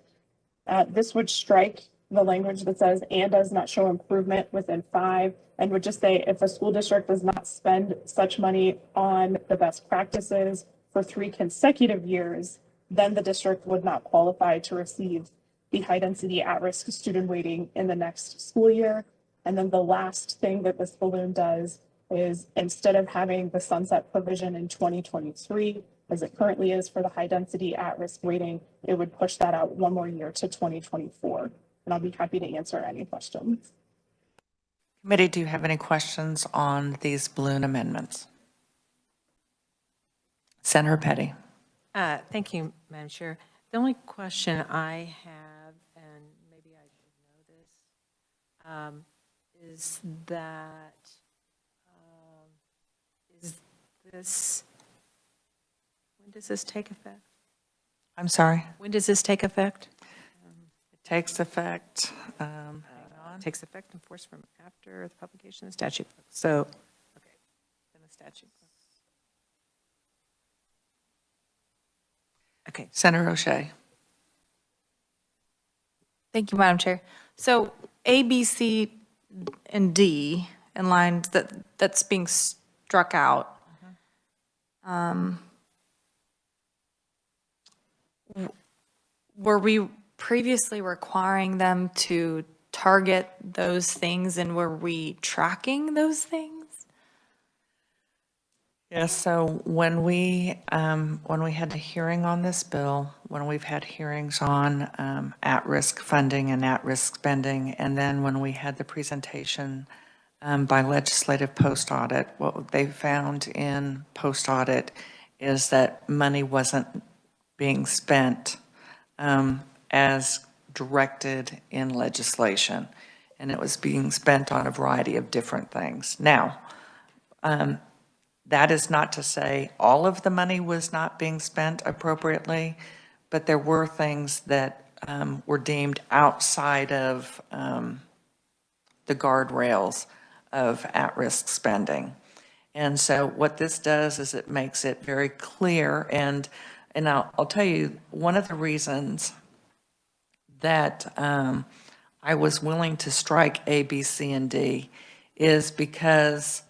Speaker 2: This would strike the language that says and does not show improvement within 5, and would just say if a school district does not spend such money on the best practices for 3 consecutive years, then the district would not qualify to receive the high density at-risk student weighting in the next school year. And then the last thing that this balloon does is instead of having the sunset provision in 2023, as it currently is for the high density at-risk weighting, it would push that out 1 more year to 2024. And I'll be happy to answer any questions.
Speaker 1: Committee, do you have any questions on these balloon amendments? Senator Petty.
Speaker 5: Thank you, Madam Chair. The only question I have, and maybe I know this, is that, is this, when does this take effect?
Speaker 1: I'm sorry.
Speaker 5: When does this take effect?
Speaker 1: It takes effect. Hang on.
Speaker 5: Takes effect and force from after the publication of the statute. So, okay, then the statute. Okay.
Speaker 1: Senator O'Shea.
Speaker 8: Thank you, Madam Chair. So A, B, C, and D in lines that's being struck out. Were we previously requiring them to target those things, and were we tracking those things?
Speaker 1: Yes, so when we had a hearing on this bill, when we've had hearings on at-risk funding and at-risk spending, and then when we had the presentation by legislative post-audit, what they found in post-audit is that money wasn't being spent as directed in legislation, and it was being spent on a variety of different things. Now, that is not to say all of the money was not being spent appropriately, but there were things that were deemed outside of the guardrails of at-risk spending. And so what this does is it makes it very clear, and I'll tell you, one of the reasons that I was willing to strike A, B, C, and D is because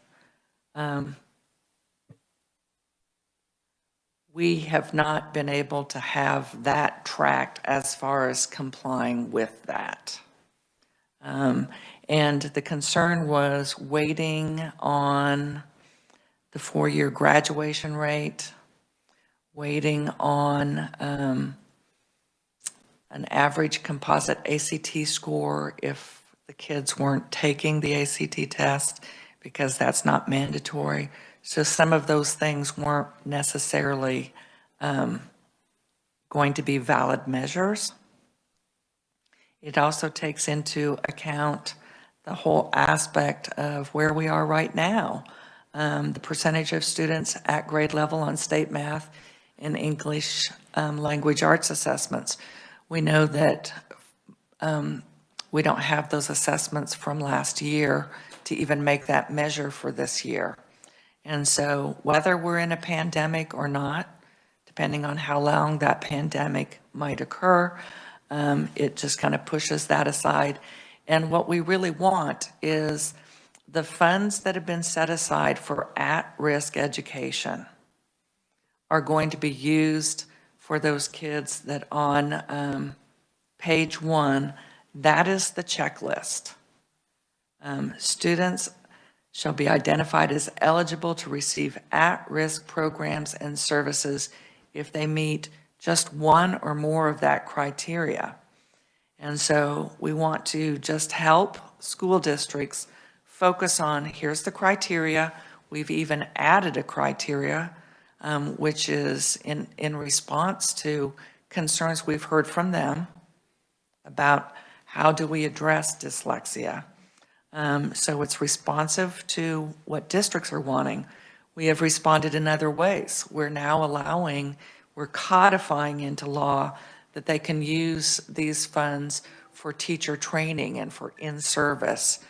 Speaker 1: we have not been able to have that tracked as far as complying with that. And the concern was waiting on the 4-year graduation rate, waiting on an average composite ACT score if the kids weren't taking the ACT test, because that's not mandatory. So some of those things weren't necessarily going to be valid measures. It also takes into account the whole aspect of where we are right now. The percentage of students at grade level on state math and English language arts assessments. We know that we don't have those assessments from last year to even make that measure for this year. And so whether we're in a pandemic or not, depending on how long that pandemic might occur, it just kind of pushes that aside. And what we really want is the funds that have been set aside for at-risk education are going to be used for those kids that on page 1, that is the checklist. Students shall be identified as eligible to receive at-risk programs and services if they meet just one or more of that criteria. And so we want to just help school districts focus on, here's the criteria. We've even added a criteria, which is in response to concerns we've heard from them about how do we address dyslexia. So it's responsive to what districts are wanting. We have responded in other ways. We're now we're codifying into law that they can use these funds for teacher training and for in-service,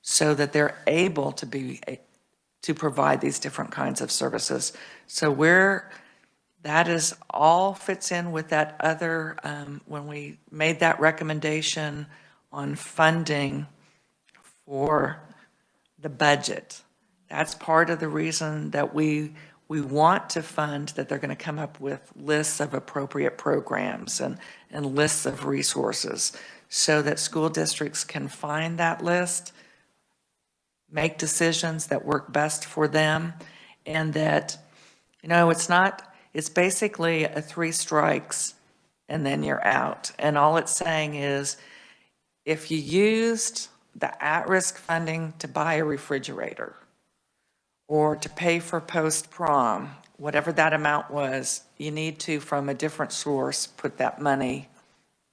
Speaker 1: so that they're able to provide these different kinds of services. So that is all fits in with that other, when we made that recommendation on funding for the budget. That's part of the reason that we want to fund, that they're going to come up with lists of appropriate programs and lists of resources so that school districts can find that list, make decisions that work best for them, and that, it's basically a 3 strikes and then you're out. And all it's saying is, if you used the at-risk funding to buy a refrigerator or to pay for post-prom, whatever that amount was, you need to, from a different source, put that money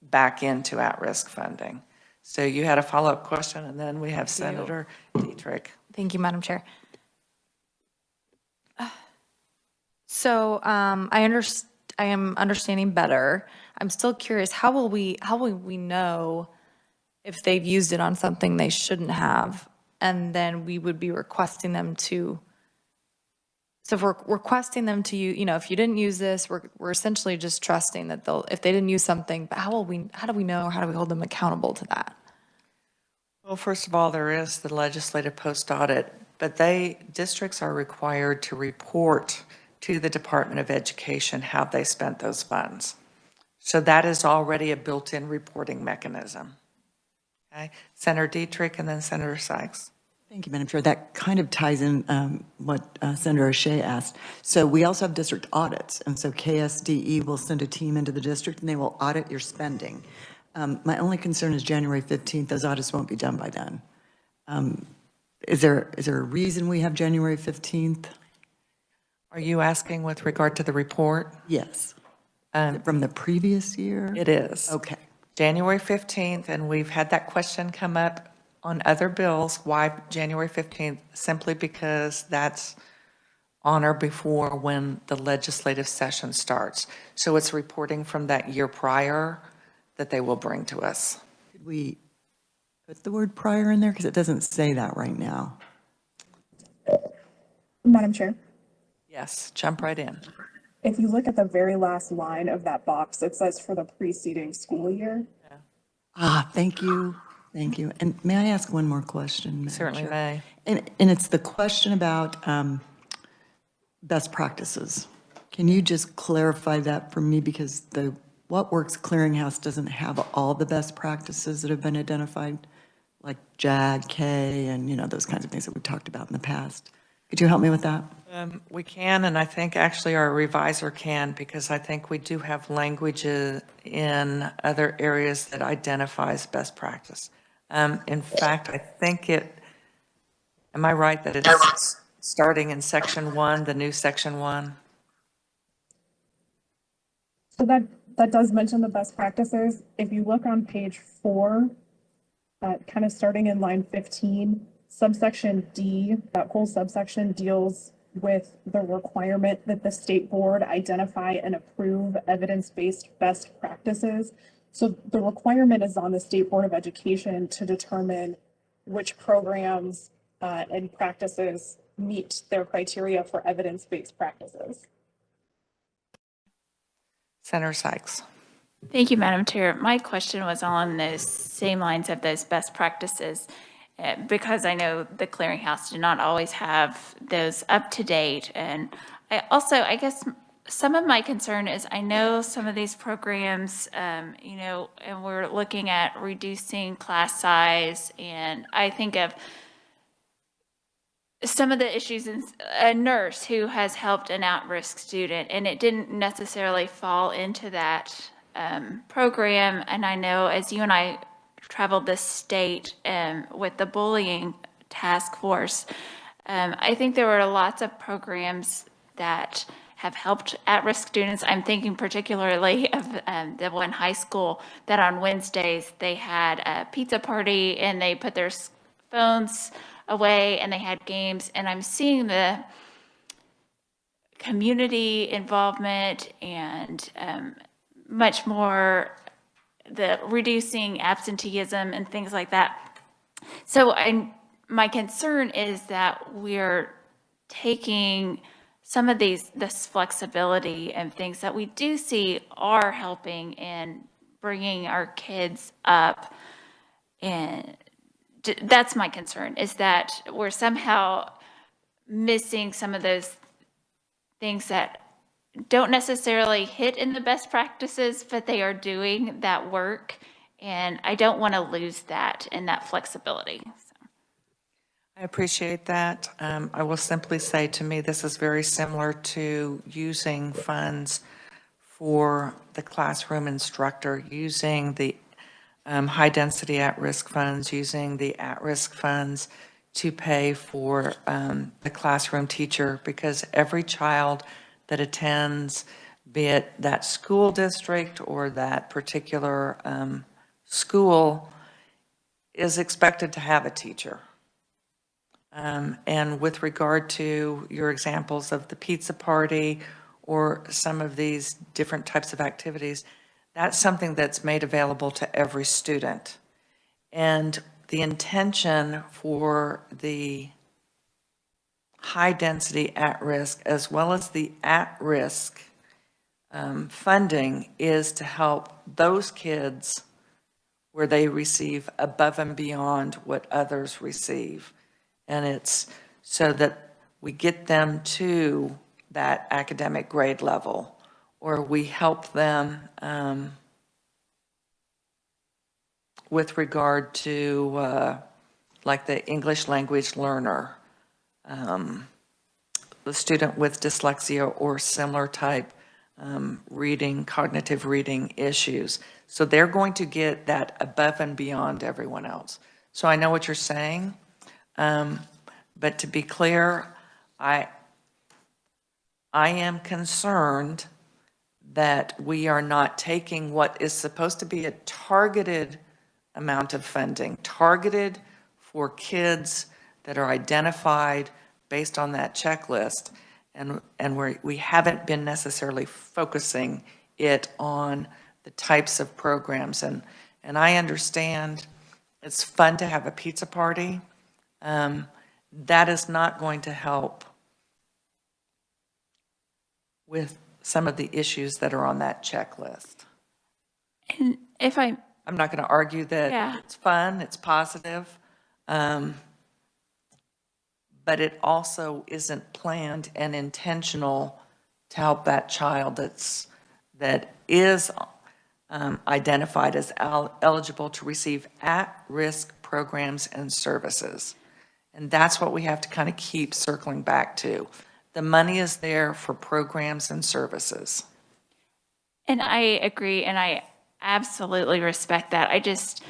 Speaker 1: back into at-risk funding. So you had a follow-up question, and then we have Senator Dietrich.
Speaker 8: Thank you, Madam Chair. So I am understanding better. I'm still curious, how will we know if they've used it on something they shouldn't have? And then we would be requesting them to, so if we're requesting them to use, if you didn't use this, we're essentially just trusting that if they didn't use something, but how do we know, how do we hold them accountable to that?
Speaker 1: Well, first of all, there is the legislative post-audit but districts are required to report to the Department of Education how they spent those funds. So that is already a built-in reporting mechanism. Okay, Senator Dietrich and then Senator Sykes.
Speaker 4: Thank you, Madam Chair. That kind of ties in what Senator O'Shea asked. So we also have district audits, and so KSDE will send a team into the district, and they will audit your spending. My only concern is January 15th, those audits won't be done by then. Is there a reason we have January 15th?
Speaker 1: Are you asking with regard to the report?
Speaker 4: Yes. Is it from the previous year?
Speaker 1: It is.
Speaker 4: Okay.
Speaker 1: January 15th, and we've had that question come up on other bills. Why January 15th? Simply because that's on or before when the legislative session starts. So it's reporting from that year prior that they will bring to us.
Speaker 4: Could we put the word prior in there? Because it doesn't say that right now.
Speaker 2: Madam Chair,
Speaker 1: Yes, jump right in.
Speaker 2: if you look at the very last line of that box, it says for the preceding school year.
Speaker 4: Thank you. Thank you. And may I ask one more question? Madam
Speaker 1: Certainly
Speaker 4: Chair?
Speaker 1: may.
Speaker 4: And it's the question about best practices. Can you just clarify that for me? Because the What Works Clearinghouse doesn't have all the best practices that have been identified, like JAG, K, and, those kinds of things that we've talked about in the past. Could you help me with that?
Speaker 1: We can, and I think actually our revisor can, because I think we do have language in other areas that identifies best practice. In fact, I think am I right that it's starting in section 1, the new section 1?
Speaker 2: So that does mention the best practices. If you look on page 4, kind of starting in line 15, subsection D, that whole subsection deals with the requirement that the state board identify and approve evidence-based best practices. So the requirement is on the State Board of Education to determine which programs and practices meet their criteria for evidence-based practices.
Speaker 1: Senator Sykes.
Speaker 6: Thank you, Madam Chair. My question was on those same lines of those best practices, because I know the clearinghouse did not always have those up to date. And I guess some of my concern is I know some of these programs, and we're looking at reducing class size, and I think of some of the issues in a nurse who has helped an at-risk student, and it didn't necessarily fall into that program. And I know as you and I traveled this state with the bullying task force, I think there were lots of programs that have helped at-risk students. I'm thinking particularly of the one high school that on Wednesdays they had a pizza party and they put their phones away and they had games, and I'm seeing the community involvement and much more the reducing absenteeism and things like that. So my concern is that we're taking some of this flexibility and things that we do see are helping in bringing our kids up, and that's my concern, is that we're somehow missing some of those things that don't necessarily hit in the best practices, but they are doing that work. And I don't want to lose that and that flexibility. So.
Speaker 1: I appreciate that. I will simply say, to me, this is very similar to using funds for the classroom instructor, using the high-density at-risk funds, using the at-risk funds to pay for the classroom teacher, because every child that attends, be it that school district or that particular school, is expected to have a teacher. And with regard to your examples of the pizza party or some of these different types of activities, that's something that's made available to every student. And the intention for the high-density at-risk as well as the at-risk funding is to help those kids where they receive above and beyond what others receive. And it's so that we get them to that academic grade level, or we help them with regard to like the English language learner, the student with dyslexia or similar type cognitive reading issues. So they're going to get that above and beyond everyone else. So I know what you're saying, but to be clear, I am concerned that we are not taking what is supposed to be a targeted amount of funding, targeted for kids that are identified based on that checklist, and we haven't been necessarily focusing it on the types of programs. And I understand it's fun to have a pizza party. That is not going to help with some of the issues that are on that checklist.
Speaker 6: And if I,
Speaker 1: I'm not going to argue that
Speaker 6: Yeah.
Speaker 1: it's fun, it's positive, but it also isn't planned and intentional to help that child that is identified as eligible to receive at-risk programs and services. And that's what we have to kind of keep circling back to. The money is there for programs and services.
Speaker 6: And I agree, and I absolutely respect that. I just,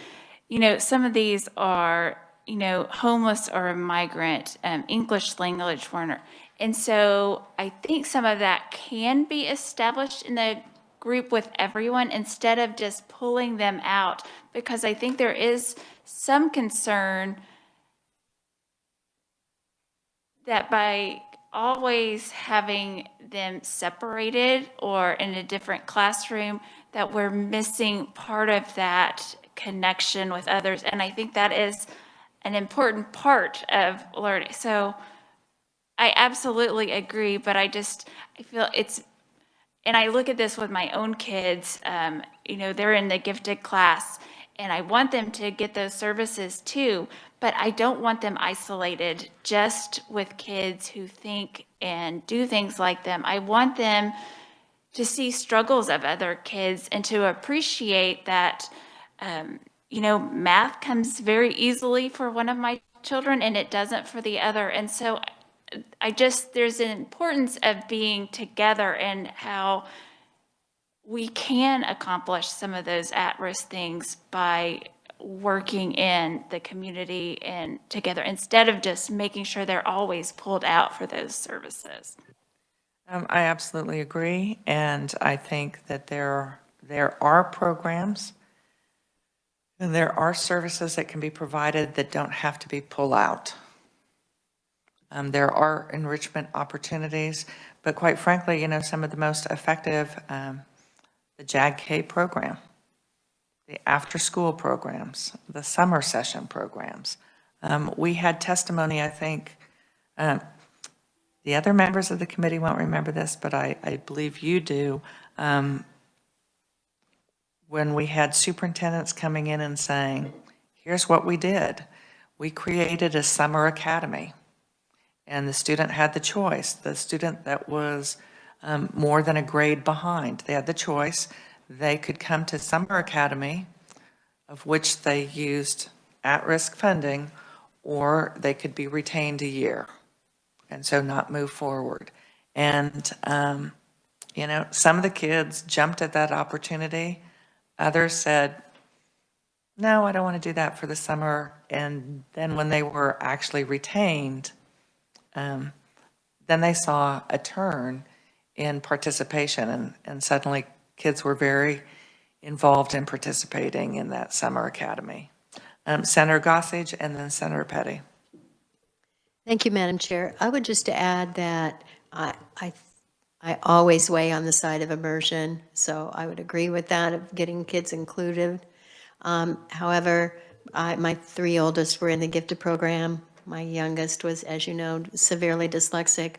Speaker 6: some of these are, homeless or a migrant, English language learner. And so I think some of that can be established in the group with everyone instead of just pulling them out, because I think there is some concern that by always having them separated or in a different classroom, that we're missing part of that connection with others. And I think that is an important part of learning. So I absolutely agree, but I feel it's, and I look at this with my own kids, they're in the gifted class, and I want them to get those services too, but I don't want them isolated just with kids who think and do things like them. I want them to see struggles of other kids and to appreciate that, math comes very easily for one of my children and it doesn't for the other. And so there's an importance of being together and how we can accomplish some of those at-risk things by working in the community and together instead of just making sure they're always pulled out for those services.
Speaker 1: I absolutely agree, and I think that there are programs and there are services that can be provided that don't have to be pull out. There are enrichment opportunities, but quite frankly, some of the most effective, the JAG-K program, the after-school programs, the summer session programs. We had testimony, I think, the other members of the committee won't remember this, but I believe you do, when we had superintendents coming in and saying, here's what we did. We created a summer academy, and the student had the choice. The student that was more than a grade behind, they had the choice. They could come to summer academy, of which they used at-risk funding, or they could be retained a year and so not move forward. And, some of the kids jumped at that opportunity. Others said, no, I don't want to do that for the summer. And then when they were actually retained, then they saw a turn in participation, and suddenly kids were very involved in participating in that summer academy. Senator Gossage and then Senator Petty.
Speaker 3: Thank you, Madam Chair. I would just add that I always weigh on the side of immersion, so I would agree with that, of getting kids included. However, my 3 oldest were in the gifted program. My youngest was, as you know, severely dyslexic.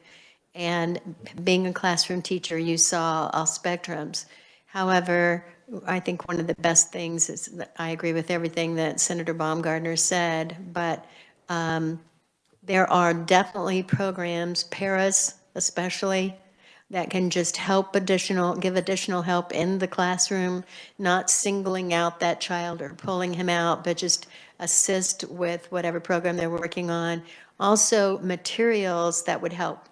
Speaker 3: And being a classroom teacher, you saw all spectrums. However, I think one of the best things is that I agree with everything that Senator Baumgardner said, but There are definitely programs, paras especially, that can just help give additional help in the classroom, not singling out that child or pulling him out, but just assist with whatever program they're working on. Also, materials that would help.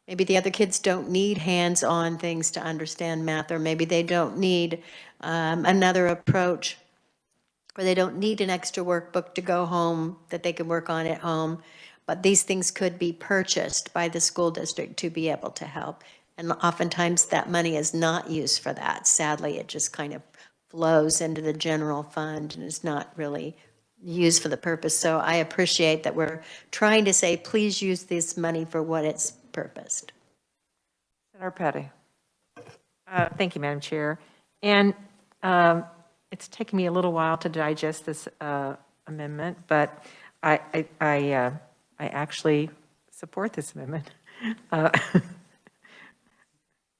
Speaker 3: Maybe the other kids don't need hands-on things to understand math, or maybe they don't need another approach, or they don't need an extra workbook to go home that they can work on at home. But these things could be purchased by the school district to be able to help. And oftentimes that money is not used for that. Sadly, it just kind of flows into the general fund and is not really used for the purpose. So I appreciate that we're trying to say, please use this money for what it's purposed.
Speaker 1: Senator Petty.
Speaker 5: Thank you, Madam Chair. And it's taken me a little while to digest this amendment, but I actually support this amendment.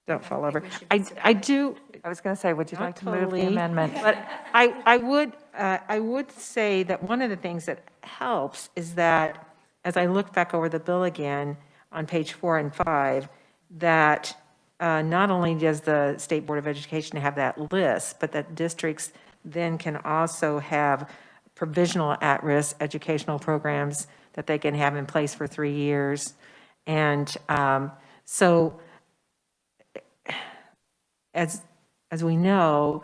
Speaker 5: Don't fall over. I do.
Speaker 1: I was going to say, would you like to move the
Speaker 5: Totally.
Speaker 1: amendment?
Speaker 5: But I would say that one of the things that helps is that, as I look back over the bill again on page 4 and 5, that not only does the State Board of Education have that list, but that districts then can also have provisional at-risk educational programs that they can have in place for 3 years. And so as we know,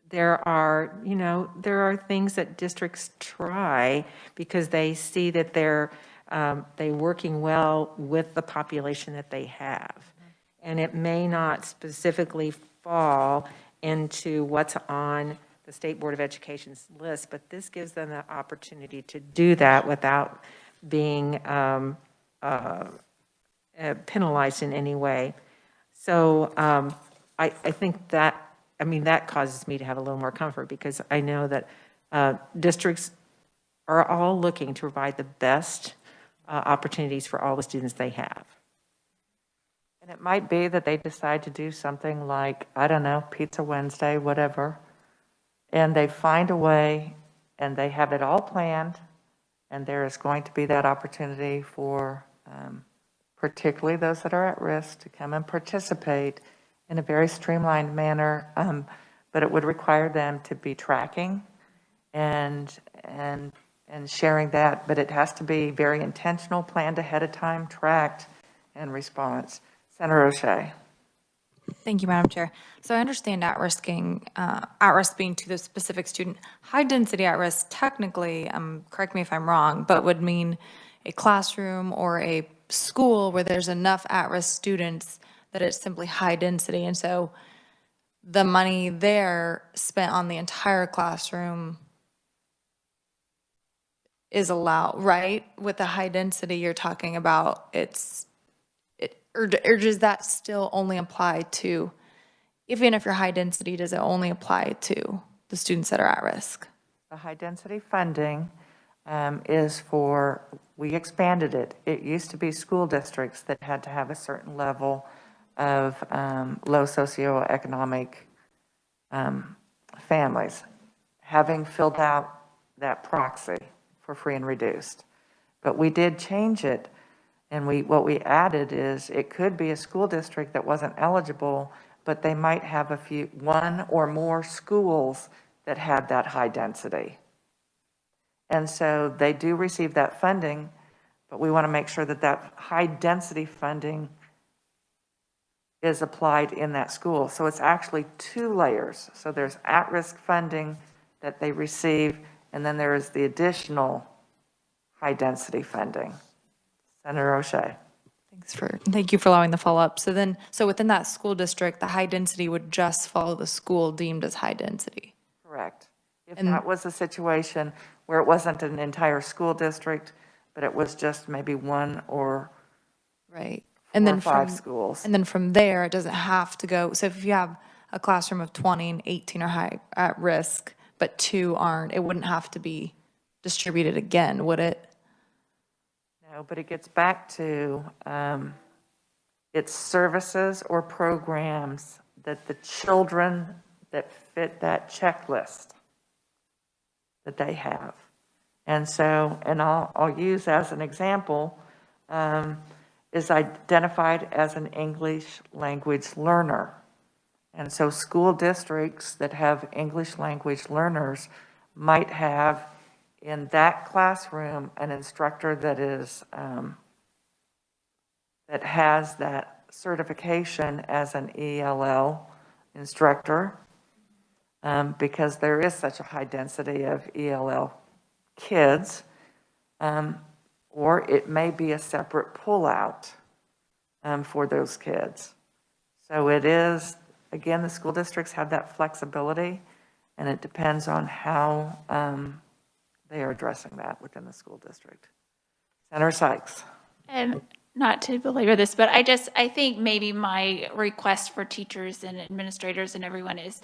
Speaker 5: there are things that districts try because they see that they're working well with the population that they have. And it may not specifically fall into what's on the State Board of Education's list, but this gives them the opportunity to do that without being penalized in any way. So I think that, that causes me to have a little more comfort, because I know that districts are all looking to provide the best opportunities for all the students they have.
Speaker 1: And it might be that they decide to do something like, I don't know, Pizza Wednesday, whatever, and they find a way and they have it all planned, and there is going to be that opportunity for particularly those that are at risk to come and participate in a very streamlined manner, but it would require them to be tracking and sharing that, but it has to be very intentional, planned ahead of time, tracked, and response. Senator O'Shea.
Speaker 8: Thank you, Madam Chair. So I understand at-risk being to the specific student. High-density at-risk technically, correct me if I'm wrong, but would mean a classroom or a school where there's enough at-risk students that it's simply high density. And so the money there spent on the entire classroom is allowed, right? With the high density you're talking about, or does that still only apply to, even if you're high density, does it only apply to the students that are at risk?
Speaker 1: The high density funding is for, we expanded it. It used to be school districts that had to have a certain level of low socioeconomic families, having filled out that proxy for free and reduced. But we did change it, and what we added is it could be a school district that wasn't eligible, but they might have one or more schools that had that high density. And so they do receive that funding, but we want to make sure that that high density funding is applied in that school. So it's actually 2 layers. So there's at-risk funding that they receive, and then there is the additional high density funding. Senator O'Shea.
Speaker 8: Thank you for allowing the follow-up. So within that school district, the high density would just follow the school deemed as high density.
Speaker 1: Correct. If that was a situation where it wasn't an entire school district, but it was just maybe 1 or
Speaker 8: right.
Speaker 1: 4 or 5 schools.
Speaker 8: And then from there, it doesn't have to go. So if you have a classroom of 20 and 18 are high at risk, but 2 aren't, it wouldn't have to be distributed again, would it?
Speaker 1: No, but it gets back to it's services or programs that the children that fit that checklist that they have. And so, and I'll use as an example, is identified as an English language learner. And so school districts that have English language learners might have in that classroom an instructor that is, that has that certification as an ELL instructor, because there is such a high density of ELL kids, or it may be a separate pullout for those kids. So it is, again, the school districts have that flexibility, and it depends on how they are addressing that within the school district. Senator Sykes.
Speaker 6: And not to belabor this, but I think maybe my request for teachers and administrators and everyone is,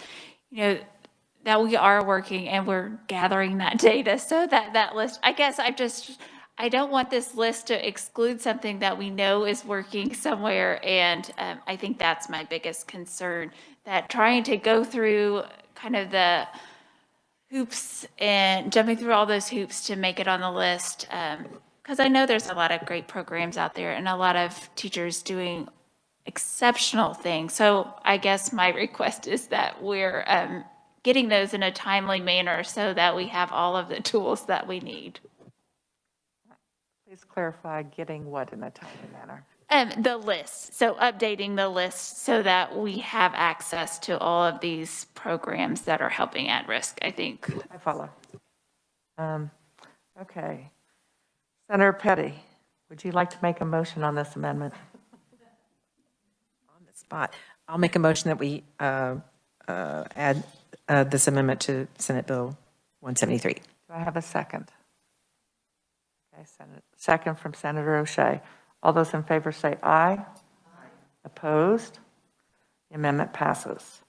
Speaker 6: that we are working and we're gathering that data so that list, I guess I don't want this list to exclude something that we know is working somewhere. And I think that's my biggest concern, that trying to go through kind of the hoops and jumping through all those hoops to make it on the list. Because I know there's a lot of great programs out there and a lot of teachers doing exceptional things. So I guess my request is that we're getting those in a timely manner so that we have all of the tools that we need.
Speaker 1: Please clarify getting what in a timely manner?
Speaker 6: The list, so updating the list so that we have access to all of these programs that are helping at risk, I think.
Speaker 1: I follow. Okay. Senator Petty, would you like to make a motion on this amendment?
Speaker 9: On the spot. I'll make a motion that we add this amendment to Senate Bill 173.
Speaker 1: Do I have a second? Okay, second from Senator O'Shea. All those in favor say aye. Aye. Opposed? The amendment passes.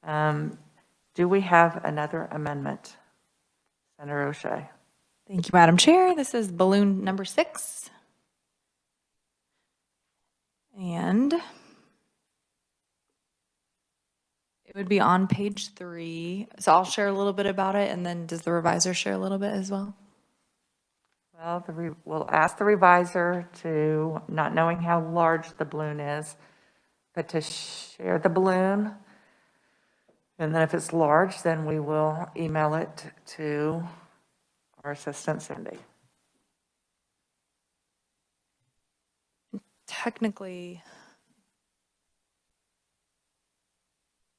Speaker 1: Do we have another amendment? Senator O'Shea.
Speaker 8: Thank you, Madam Chair. This is balloon number 6. And it would be on page 3. So I'll share a little bit about it, and then does the revisor share a little bit as well?
Speaker 1: Well, we'll ask the revisor to, not knowing how large the balloon is, but to share the balloon. And then if it's large, then we will email it to our assistant, Cindy.
Speaker 8: Technically,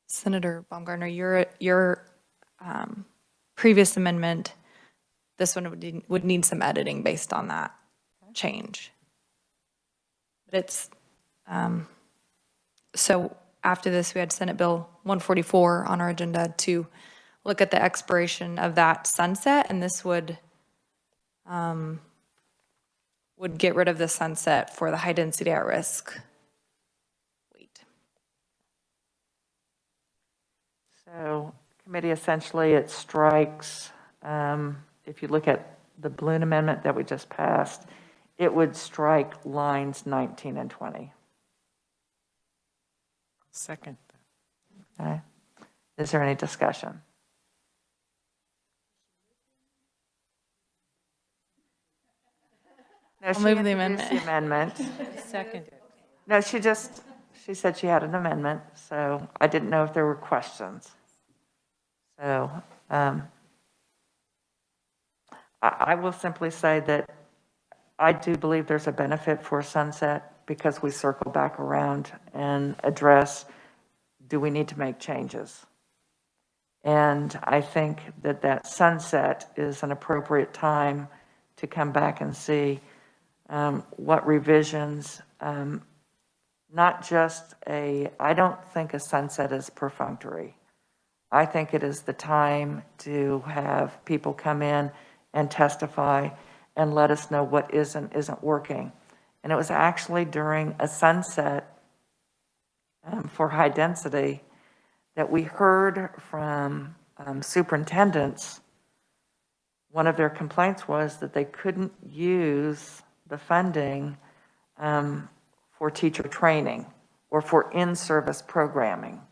Speaker 8: Senator Baumgartner, your previous amendment, this one would need some editing based on that change. But it's, so after this, we had Senate Bill 144 on our agenda to look at the expiration of that sunset, and this would get rid of the sunset for the high density at risk.
Speaker 1: So committee, essentially it strikes, if you look at the balloon amendment that we just passed, it would strike lines 19 and 20.
Speaker 9: Second.
Speaker 1: Okay. Is there any discussion? No,
Speaker 8: I'll
Speaker 1: she
Speaker 8: move the
Speaker 1: introduced the amendment.
Speaker 9: Second.
Speaker 1: No, she said she had an amendment, so I didn't know if there were questions. So I will simply say that I do believe there's a benefit for sunset because we circle back around and address, do we need to make changes? And I think that sunset is an appropriate time to come back and see what revisions, not just I don't think a sunset is perfunctory. I think it is the time to have people come in and testify and let us know what isn't working. And it was actually during a sunset for high density that we heard from superintendents. One of their complaints was that they couldn't use the funding for teacher training or for in-service programming.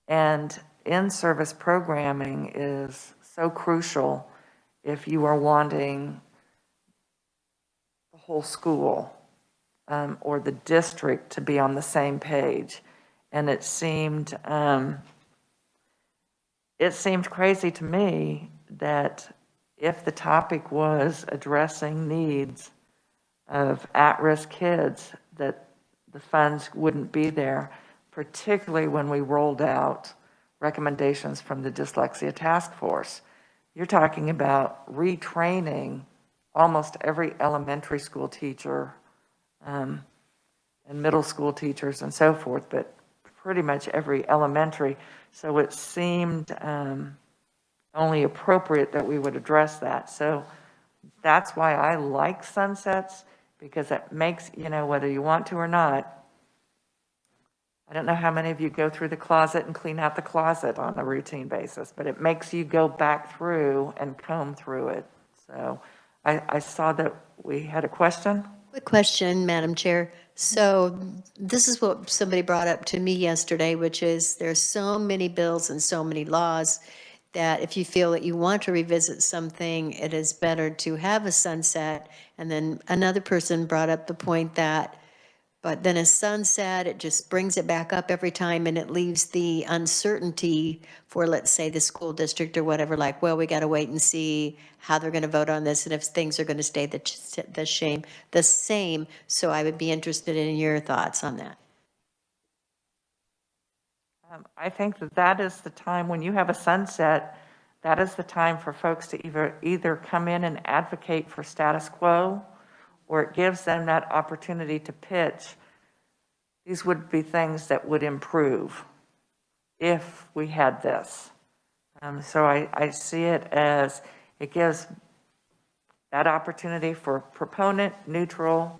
Speaker 1: And in-service programming is so crucial if you are wanting the whole school or the district to be on the same page. And it seemed crazy to me that if the topic was addressing needs of at-risk kids, that the funds wouldn't be there, particularly when we rolled out recommendations from the Dyslexia Task Force. You're talking about retraining almost every elementary school teacher and middle school teachers and so forth, but pretty much every elementary. So it seemed only appropriate that we would address that. So that's why I like sunsets, because it makes, whether you want to or not, I don't know how many of you go through the closet and clean out the closet on a routine basis, but it makes you go back through and comb through it. So I saw that we had a question.
Speaker 3: Quick question, Madam Chair. So this is what somebody brought up to me yesterday, which is there's so many bills and so many laws that if you feel that you want to revisit something, it is better to have a sunset. And then another person brought up the point that, but then a sunset, it just brings it back up every time and it leaves the uncertainty for, let's say, the school district or whatever, like, well, we got to wait and see how they're going to vote on this and if things are going to stay the same. So I would be interested in your thoughts on that.
Speaker 1: I think that is the time when you have a sunset, that is the time for folks to either come in and advocate for status quo, or it gives them that opportunity to pitch. These would be things that would improve if we had this. So I see it as it gives that opportunity for proponent, neutral,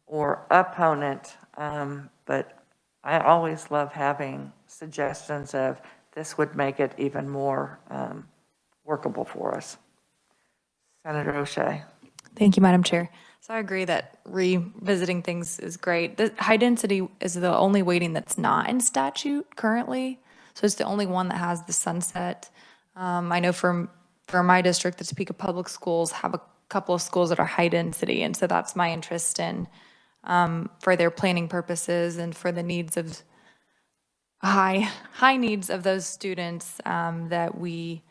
Speaker 1: or opponent. But I always love having suggestions of this would make it even more workable for us. Senator O'Shea.
Speaker 8: Thank you, Madam Chair. So I agree that revisiting things is great. The high density is the only weighting that's not in statute currently. So it's the only one that has the sunset. I know for my district, the Topeka Public Schools have a couple of schools that are high density. And so that's my interest in, for their planning purposes and for the needs of high needs of those students, that we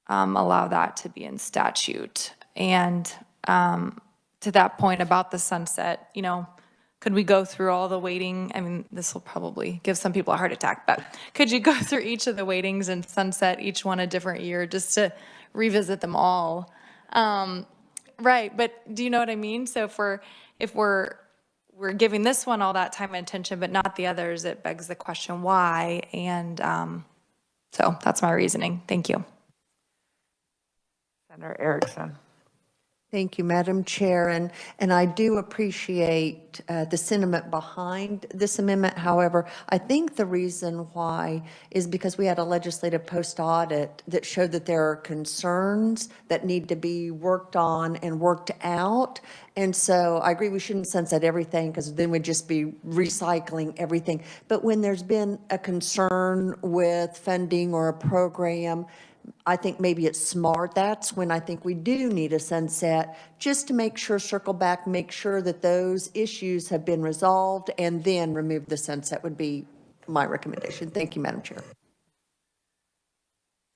Speaker 8: allow that to be in statute. And to that point about the sunset, could we go through all the weighting? I mean, this will probably give some people a heart attack, but could you go through each of the weightings and sunset each one a different year just to revisit them all? Right, but do you know what I mean? So if we're giving this one all that time and attention, but not the others, it begs the question why. And so that's my reasoning. Thank you.
Speaker 1: Senator Erickson.
Speaker 7: Thank you, Madam Chair, and I do appreciate the sentiment behind this amendment. However, I think the reason why is because we had a legislative post-audit that showed that there are concerns that need to be worked on and worked out. And so I agree we shouldn't sunset everything because then we'd just be recycling everything. But when there's been a concern with funding or a program, I think maybe it's smart. That's when I think we do need a sunset, just to make sure, circle back, make sure that those issues have been resolved, and then remove the sunset would be my recommendation. Thank you, Madam Chair.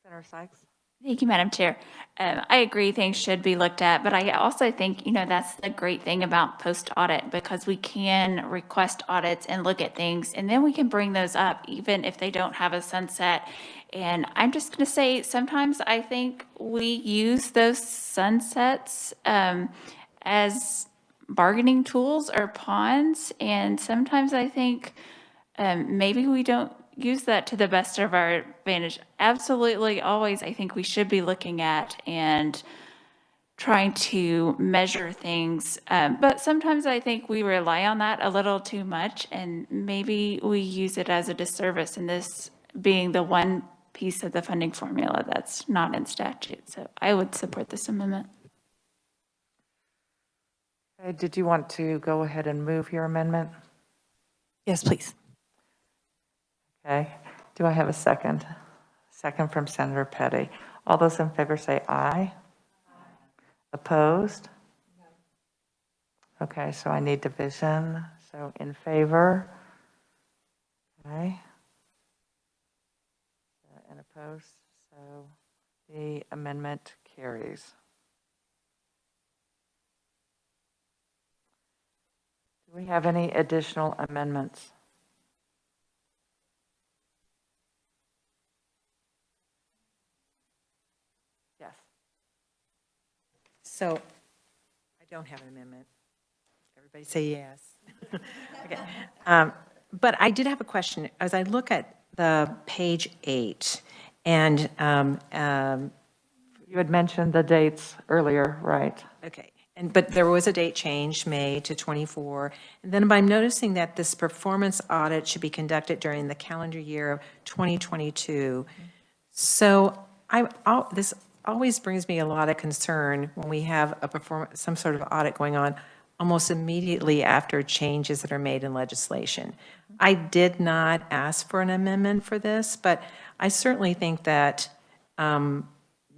Speaker 1: Senator Sykes.
Speaker 6: Thank you, Madam Chair. I agree things should be looked at, but I also think, that's the great thing about post-audit, because we can request audits and look at things, and then we can bring those up, even if they don't have a sunset. And I'm just going to say, sometimes I think we use those sunsets as bargaining tools or pawns, and sometimes I think maybe we don't use that to the best of our advantage. Absolutely, always, I think we should be looking at and trying to measure things. But sometimes I think we rely on that a little too much, and maybe we use it as a disservice, and this being the one piece of the funding formula that's not in statute. So I would support this amendment.
Speaker 1: Okay, did you want to go ahead and move your amendment?
Speaker 8: Yes, please.
Speaker 1: Okay. Do I have a second? second from Senator Petty. All those in favor say aye. Opposed? Okay, so I need division. So in favor? Okay. And opposed? So the amendment carries. Do we have any additional amendments? Yes.
Speaker 9: So I don't have an amendment. Everybody say yes. Okay. But I did have a question. As I look at the page 8, and,
Speaker 1: You had mentioned the dates earlier, right?
Speaker 9: okay, but there was a date change, May to 24. And then I'm noticing that this performance audit should be conducted during the calendar year of 2022. So this always brings me a lot of concern when we have some sort of audit going on almost immediately after changes that are made in legislation. I did not ask for an amendment for this, but I certainly think that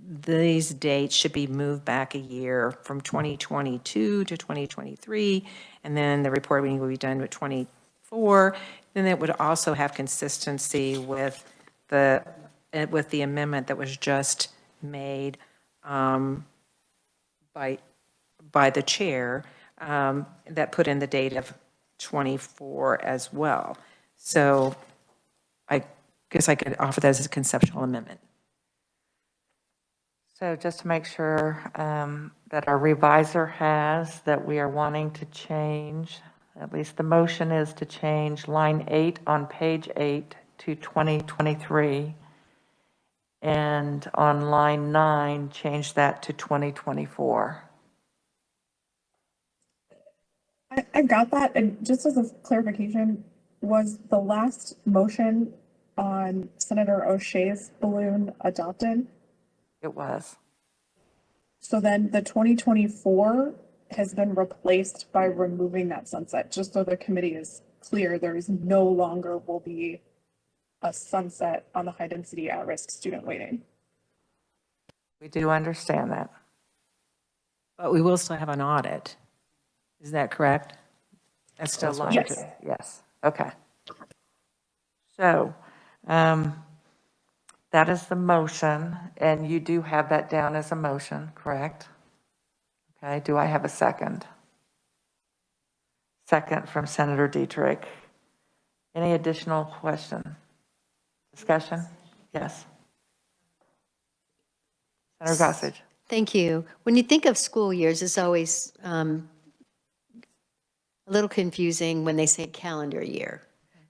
Speaker 9: these dates should be moved back a year from 2022 to 2023, and then the reporting will be done with 24. Then it would also have consistency with the amendment that was just made by the chair that put in the date of 24 as well. So I guess I could offer that as a conceptual amendment.
Speaker 1: So just to make sure that our revisor has that we are wanting to change, at least the motion is to change line 8 on page 8 to 2023. And on line 9, change that to 2024.
Speaker 2: I got that. And just as a clarification, was the last motion on Senator O'Shea's balloon adopted?
Speaker 1: It was.
Speaker 2: So then the 2024 has been replaced by removing that sunset, just so the committee is clear, there is no longer will be a sunset on the high density at-risk student waiting.
Speaker 1: We do understand that.
Speaker 9: But we will still have an audit. Is that correct? That's still
Speaker 1: line
Speaker 2: Yes.
Speaker 1: 2. Yes. Okay. So that is the motion, and you do have that down as a motion, correct? Okay. Do I have a second? Second from Senator Dietrich. Any additional question? Discussion? Yes. Senator Gossage.
Speaker 3: Thank you. When you think of school years, it's always a little confusing when they say calendar year.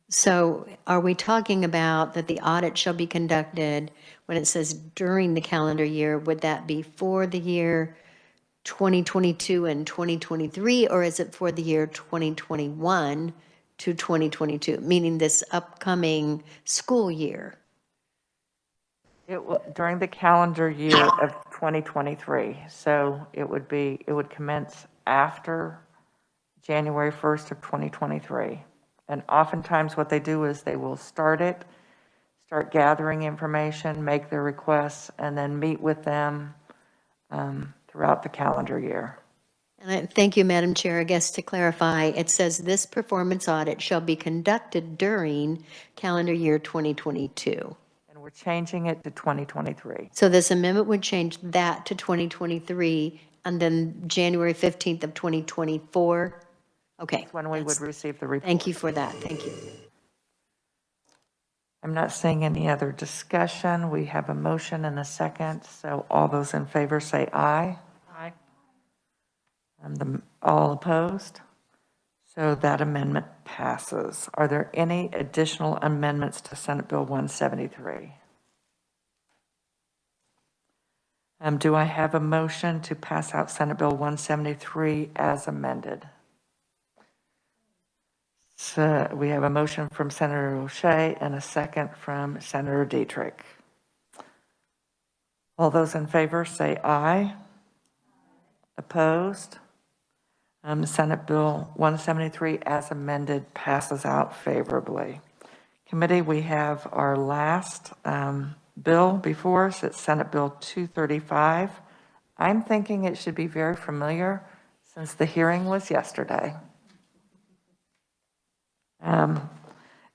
Speaker 3: So are we talking about that the audit shall be conducted when it says during the calendar year? Would that be for the year 2022 and 2023, or is it for the year 2021 to 2022, meaning this upcoming school year?
Speaker 1: It will, during the calendar year of 2023. So it would commence after January 1st of 2023. And oftentimes what they do is they will start gathering information, make their requests, and then meet with them throughout the calendar year.
Speaker 3: And thank you, Madam Chair. I guess to clarify, it says this performance audit shall be conducted during calendar year 2022.
Speaker 1: And we're changing it to 2023.
Speaker 3: So this amendment would change that to 2023, and then January 15th of 2024? Okay.
Speaker 1: That's when we would receive the report.
Speaker 3: Thank you for that. Thank you.
Speaker 1: I'm not seeing any other discussion. We have a motion and a second. So all those in favor say aye.
Speaker 5: Aye.
Speaker 1: All opposed? So that amendment passes. Are there any additional amendments to Senate Bill 173? Do I have a motion to pass out Senate Bill 173 as amended? So we have a motion from Senator O'Shea and a second from Senator Dietrich. All those in favor say aye. Opposed? Senate Bill 173 as amended passes out favorably. Committee, we have our last bill before us. It's Senate Bill 235. I'm thinking it should be very familiar since the hearing was yesterday.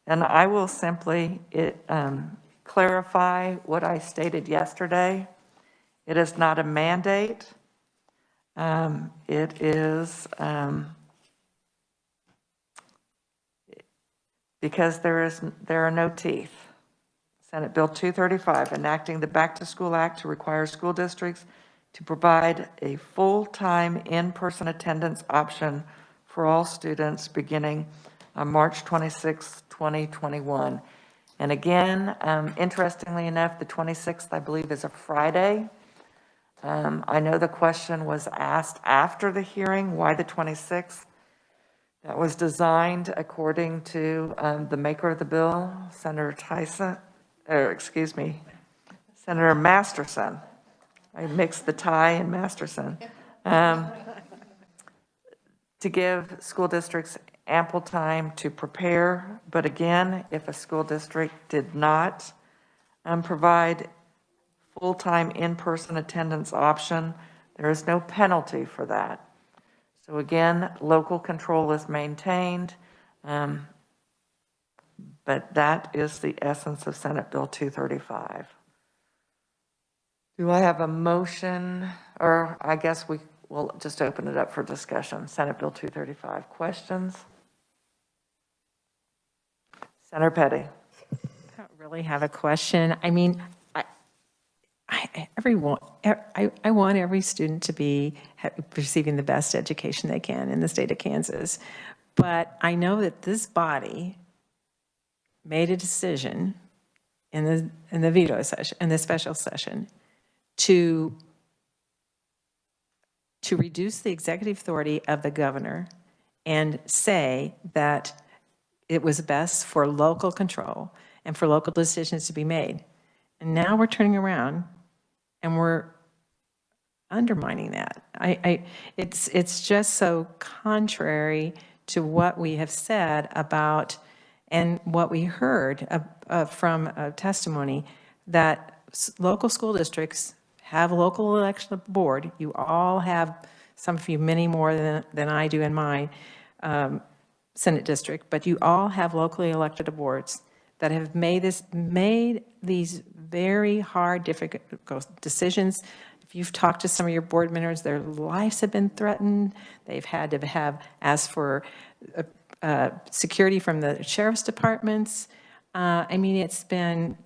Speaker 1: And I will simply clarify what I stated yesterday. It is not a mandate. It is because there are no teeth. Senate Bill 235, enacting the Back to School Act to require school districts to provide a full-time in-person attendance option for all students beginning on March 26, 2021. And again, interestingly enough, the 26th, I believe, is a Friday. I know the question was asked after the hearing, why the 26th? That was designed according to the maker of the bill, Senator Senator Masterson. I mixed the tie and Masterson. To give school districts ample time to prepare. But again, if a school district did not provide full-time in-person attendance option, there is no penalty for that. So again, local control is maintained, but that is the essence of Senate Bill 235. Do I have a motion, or I guess we will just open it up for discussion? Senate Bill 235. Questions? Senator Petty.
Speaker 9: I don't really have a question. I mean, I want every student to be receiving the best education they can in the state of Kansas. But I know that this body made a decision in the veto session, in the special session, to reduce the executive authority of the governor and say that it was best for local control and for local decisions to be made. And now we're turning around and we're undermining that. It's just so contrary to what we have said about, and what we heard from a testimony, that local school districts have a local election board. You all have, some of you many more than I do in my Senate district, but you all have locally elected boards that have made these very hard, difficult decisions. If you've talked to some of your board members, their lives have been threatened. They've had to ask for security from the sheriff's departments. I mean, it's been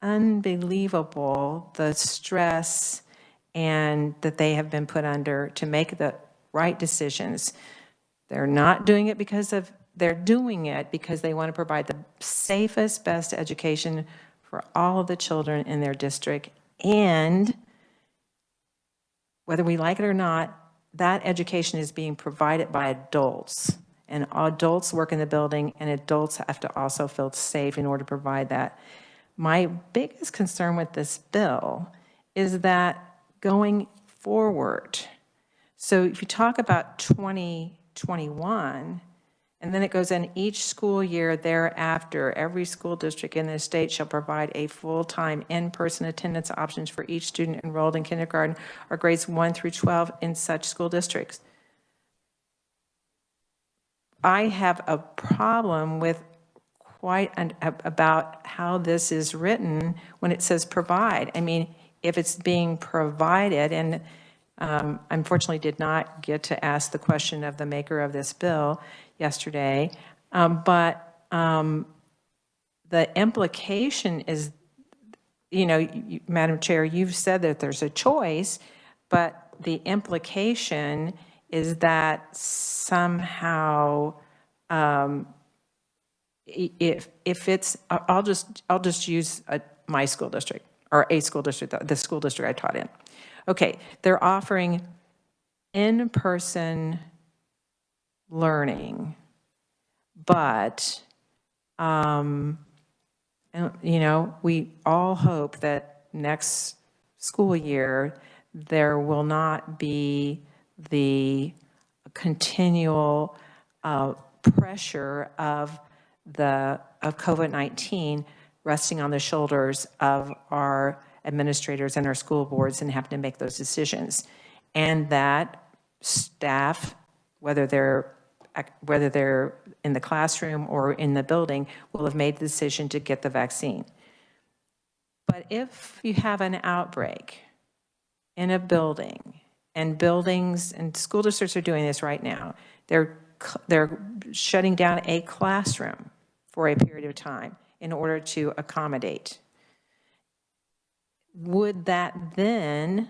Speaker 9: unbelievable, the stress and that they have been put under to make the right decisions. They're not doing it they're doing it because they want to provide the safest, best education for all of the children in their district. And whether we like it or not, that education is being provided by adults. And adults work in the building, and adults have to also feel safe in order to provide that. My biggest concern with this bill is that going forward, so if you talk about 2021, and then it goes in each school year thereafter, every school district in the state shall provide a full-time in-person attendance options for each student enrolled in kindergarten or grades 1 through 12 in such school districts. I have a problem with about how this is written when it says provide. I mean, if it's being provided, and unfortunately did not get to ask the question of the maker of this bill yesterday, but the implication is, Madam Chair, you've said that there's a choice, but the implication is that somehow, if it's, I'll just use my school district, or a school district, the school district I taught in. Okay, they're offering in-person learning, but, we all hope that next school year there will not be the continual pressure of COVID-19 resting on the shoulders of our administrators and our school boards and having to make those decisions. And that staff, whether they're in the classroom or in the building, will have made the decision to get the vaccine. But if you have an outbreak in a building, and buildings and school districts are doing this right now, they're shutting down a classroom for a period of time in order to accommodate. Would that then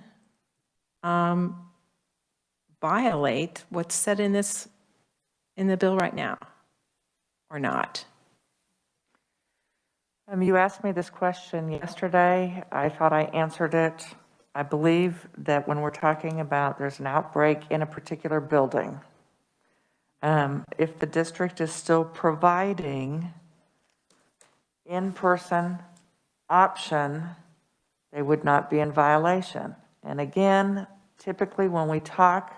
Speaker 9: violate what's said in the bill right now, or not?
Speaker 1: You asked me this question yesterday. I thought I answered it. I believe that when we're talking about there's an outbreak in a particular building, if the district is still providing in-person option, they would not be in violation. And again, typically when we talk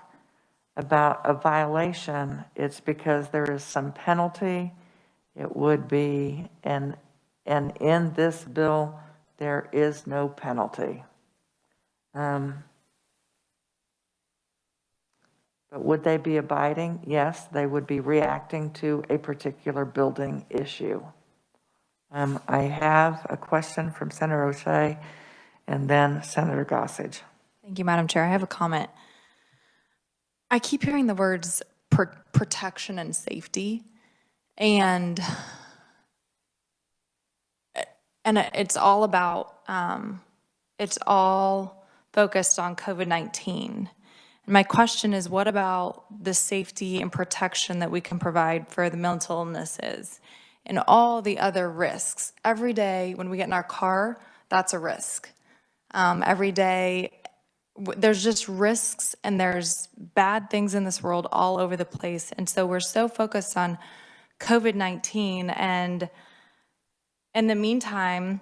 Speaker 1: about a violation, it's because there is some penalty. It would be, and in this bill, there is no penalty. But would they be abiding? Yes, they would be reacting to a particular building issue. I have a question from Senator O'Shea and then Senator Gossage.
Speaker 8: Thank you, Madam Chair. I have a comment. I keep hearing the words protection and safety, and it's all about, it's all focused on COVID-19. My question is, what about the safety and protection that we can provide for the mental illnesses and all the other risks? Every day when we get in our car, that's a risk. Every day, there's just risks, and there's bad things in this world all over the place. And so we're so focused on COVID-19, and in the meantime,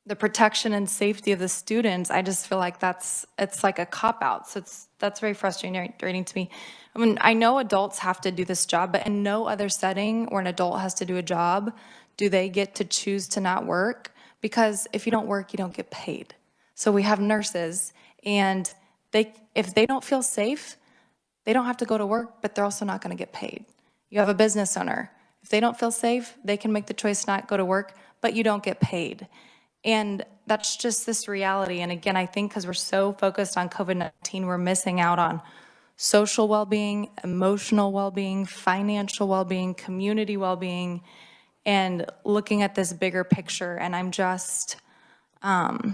Speaker 8: the protection and safety of the students, I just feel like it's like a cop-out. So that's very frustrating to me. I mean, I know adults have to do this job, but in no other setting where an adult has to do a job do they get to choose to not work, because if you don't work, you don't get paid. So we have nurses, and if they don't feel safe, they don't have to go to work, but they're also not going to get paid. You have a business owner. If they don't feel safe, they can make the choice to not go to work, but you don't get paid. And that's just this reality. And again, I think because we're so focused on COVID-19, we're missing out on social well-being, emotional well-being, financial well-being, community well-being, and looking at this bigger picture. And I'm just, I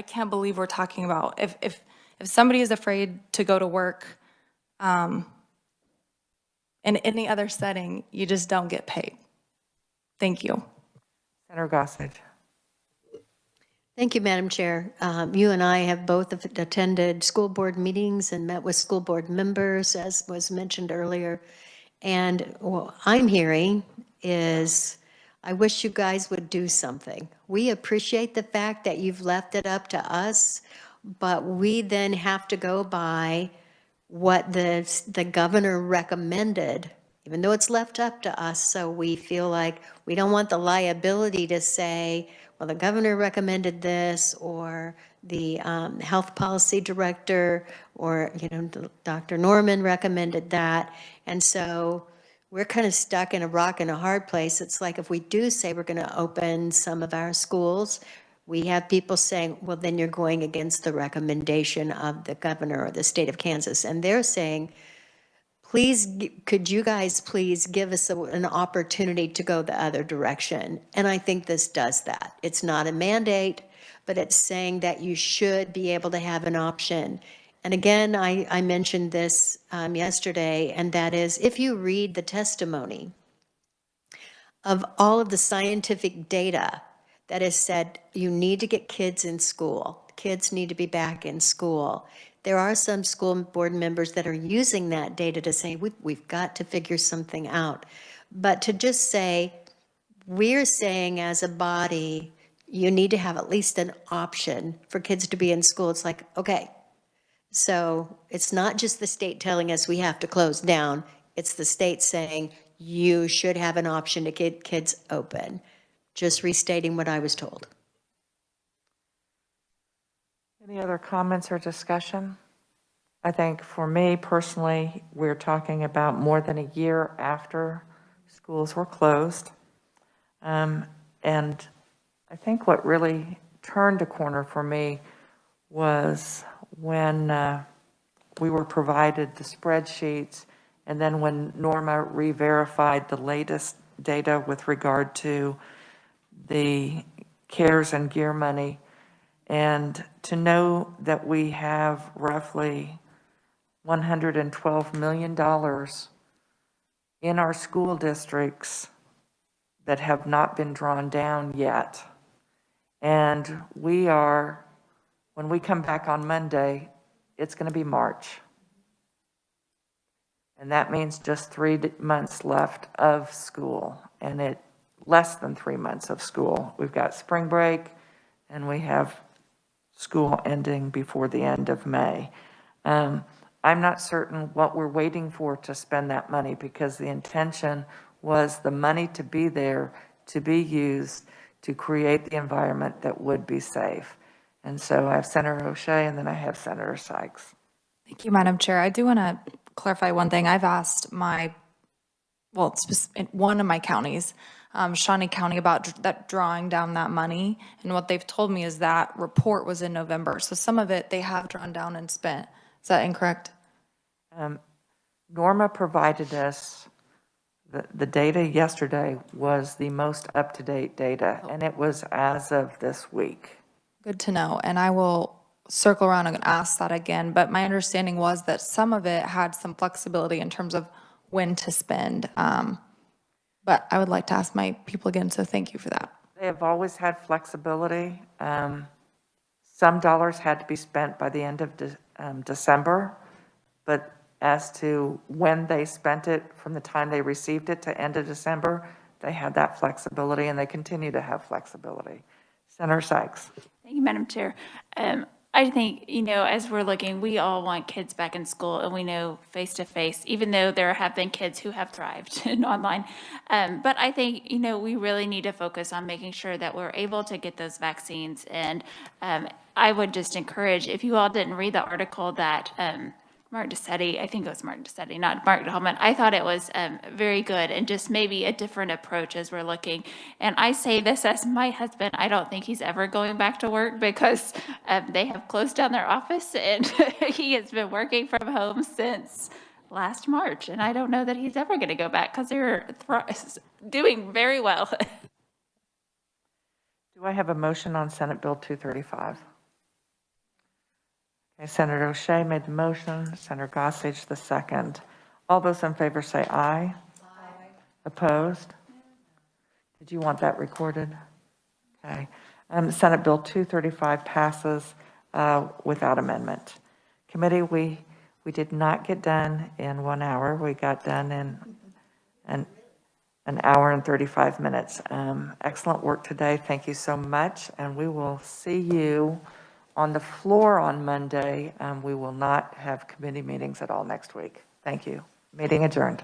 Speaker 8: can't believe we're talking about, if somebody is afraid to go to work, in any other setting, you just don't get paid. Thank you.
Speaker 1: Senator Gossage.
Speaker 3: Thank you, Madam Chair. You and I have both attended school board meetings and met with school board members, as was mentioned earlier. And what I'm hearing is, I wish you guys would do something. We appreciate the fact that you've left it up to us, but we then have to go by what the governor recommended, even though it's left up to us. So we feel like we don't want the liability to say, well, the governor recommended this, or the health policy director, or, Dr. Norman recommended that. And so we're kind of stuck in a rock and a hard place. It's like, if we do say we're going to open some of our schools, we have people saying, well, then you're going against the recommendation of the governor or the state of Kansas. And they're saying, please, could you guys please give us an opportunity to go the other direction? And I think this does that. It's not a mandate, but it's saying that you should be able to have an option. And again, I mentioned this yesterday, and that is, if you read the testimony of all of the scientific data that has said you need to get kids in school, kids need to be back in school, there are some school board members that are using that data to say, we've got to figure something out. But to just say, we're saying as a body, you need to have at least an option for kids to be in school. It's like, okay, so it's not just the state telling us we have to close down. It's the state saying you should have an option to get kids open. Just restating what I was told.
Speaker 1: Any other comments or discussion? I think for me personally, we're talking about more than a year after schools were closed. And I think what really turned a corner for me was when we were provided the spreadsheets, and then when Norma re-verified the latest data with regard to the CARES and GEAR money, and to know that we have roughly $112 million in our school districts that have not been drawn down yet. And when we come back on Monday, it's going to be March. And that means just 3 months left of school, and less than 3 months of school. We've got spring break, and we have school ending before the end of May. I'm not certain what we're waiting for to spend that money, because the intention was the money to be there, to be used to create the environment that would be safe. And so I have Senator O'Shea, and then I have Senator Sykes.
Speaker 8: Thank you, Madam Chair. I do want to clarify one thing. I've asked in one of my counties, Shawnee County, about that drawing down that money. And what they've told me is that report was in November. So some of it they have drawn down and spent. Is that incorrect?
Speaker 1: Norma provided us, the data yesterday was the most up-to-date data, and it was as of this week.
Speaker 8: Good to know. And I will circle around and ask that again. But my understanding was that some of it had some flexibility in terms of when to spend. But I would like to ask my people again, so thank you for that.
Speaker 1: They have always had flexibility. Some dollars had to be spent by the end of December, but as to when they spent it from the time they received it to end of December, they had that flexibility, and they continue to have flexibility. Senator Sykes.
Speaker 6: Thank you, Madam Chair. I think, as we're looking, we all want kids back in school, and we know face-to-face, even though there have been kids who have thrived in online. But I think, we really need to focus on making sure that we're able to get those vaccines. And I would just encourage, if you all didn't read the article that Mark DeSetti, I think it was Mark DeSetti, not Mark Hellman. I thought it was very good, and just maybe a different approach as we're looking. And I say this as my husband, I don't think he's ever going back to work, because they have closed down their office, and he has been working from home since last March. And I don't know that he's ever going to go back, because they're doing very well.
Speaker 1: Do I have a motion on Senate Bill 235? Okay, Senator O'Shea made the motion, Senator Gossage the second. All those in favor say aye. Aye. Opposed? Did you want that recorded? Okay. Senate Bill 235 passes without amendment. Committee, we did not get done in 1 hour. We got done in an hour and 35 minutes. Excellent work today. Thank you so much. And we will see you on the floor on Monday. We will not have committee meetings at all next week. Thank you. Meeting adjourned.